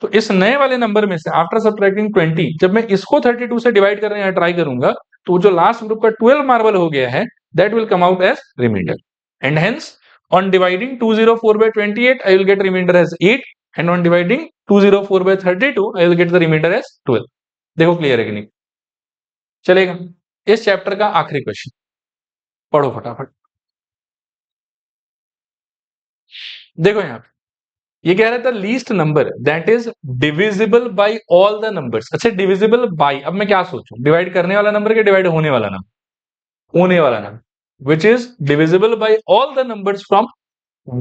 तो इस नए वाले नंबर में से आफ्टर सब्ट्रैक्टिंग 20, जब मैं इसको 32 से डिवाइड करने का ट्राई करूंगा तो जो लास्ट ग्रुप का 12 मार्बल हो गया है, that will come out as remainder. And hence on dividing 204 by 28 I will get remainder as 8, and on dividing 204 by 32 I will get the remainder as 12। देखो क्लियर है कि नहीं, चलेगा। इस चैप्टर का आखिरी क्वेश्चन पढ़ो फटाफट। देखो यहाँ पे ये कह रहा था least number that is divisible by all the numbers. अच्छा, डिविजिबल बाय, अब मैं क्या सोचूं, डिवाइड करने वाला नंबर के डिवाइड होने वाला नंबर? होने वाला number which is divisible by all the numbers from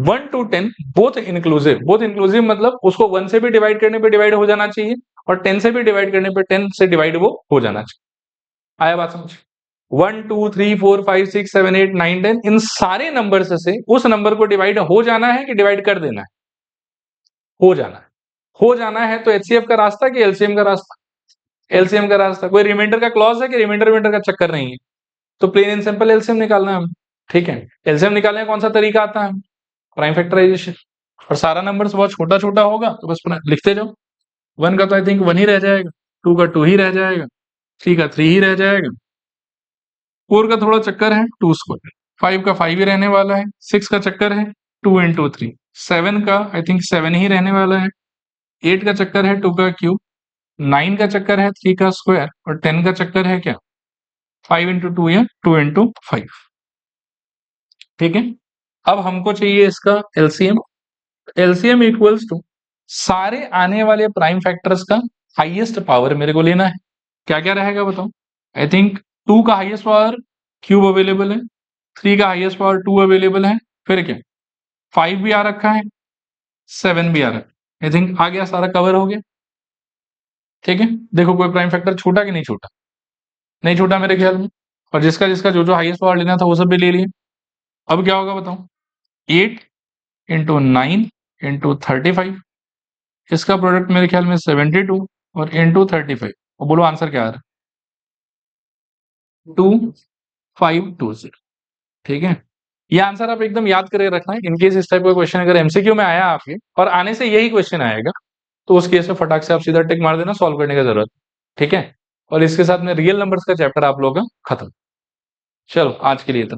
1 to 10 both inclusive. Both inclusive मतलब उसको 1 से भी डिवाइड करने पे डिवाइड हो जाना चाहिए और 10 से भी डिवाइड करने पे 10 से डिवाइड वो हो जाना चाहिए। आया बात समझ? 1 2 3 4 5 6 7 8 9 10 इन सारे नंबर से उस नंबर को डिवाइड हो जाना है कि डिवाइड कर देना है? हो जाना है। हो जाना है तो एचसीएफ का रास्ता कि एलसीएम का रास्ता? एलसीएम का रास्ता। कोई रिमाइंडर का क्लॉज है कि रिमाइंडर रिमाइंडर का चक्कर नहीं है, तो प्लेन एंड सिंपल एलसीएम निकालना है हमें। ठीक है, एलसीएम निकालने का कौन सा तरीका आता है? Prime factorization. और सारा नंबर बहुत छोटा छोटा होगा तो बस लिखते जाओ। 1 का तो आई थिंक 1 ही रह जाएगा, 2 का 2 ही रह जाएगा, 3 का 3 ही रह जाएगा, 4 का थोड़ा चक्कर है 2 स्क्वायर, 5 का 5 ही रहने वाला है, 6 का चक्कर है 2 इंटू 3, 7 का आई थिंक 7 ही रहने वाला है, 8 का चक्कर है 2 का क्यूब, 9 का चक्कर है 3 का स्क्वायर और 10 का चक्कर है क्या 5 इंटू 2 या 2 इंटू 5। ठीक है, अब हमको चाहिए इसका एलसीएम। एलसीएम इक्वल्स टू सारे आने वाले प्राइम फैक्टर्स का हाईएस्ट पावर मेरे को लेना है। क्या क्या रहेगा बताओ? आई थिंक 2 का हाईएस्ट पावर क्यूब अवेलेबल है, 3 का हाईएस्ट पावर 2 अवेलेबल है, फिर क्या 5 भी आ रखा है, 7 भी आ रखा है। आई थिंक आ गया, सारा कवर हो गया। ठीक है, देखो कोई प्राइम फैक्टर छोटा कि नहीं छोटा? नहीं छोटा मेरे ख्याल में। और जिसका जिसका जो जो हाईएस्ट पावर लेना था वो सब भी ले लिए। अब क्या होगा बताओ? 8 इंटू 9 इंटू 35, इसका प्रोडक्ट मेरे ख्याल में 72 और इंटू 35, और बोलो आंसर क्या आ रहा है? 2520। ठीक है, ये आंसर आप एकदम याद करके रखना है। इनकेस इस टाइप का क्वेश्चन अगर एमसीक्यू में आया आपके, और आने से यही क्वेश्चन आएगा, तो उस केस में फटाक से आप सीधा टिक मार देना, सॉल्व करने की जरूरत। ठीक है, और इसके साथ में रियल नंबर्स का चैप्टर आप लोगों का खत्म। चलो आज के लिए तो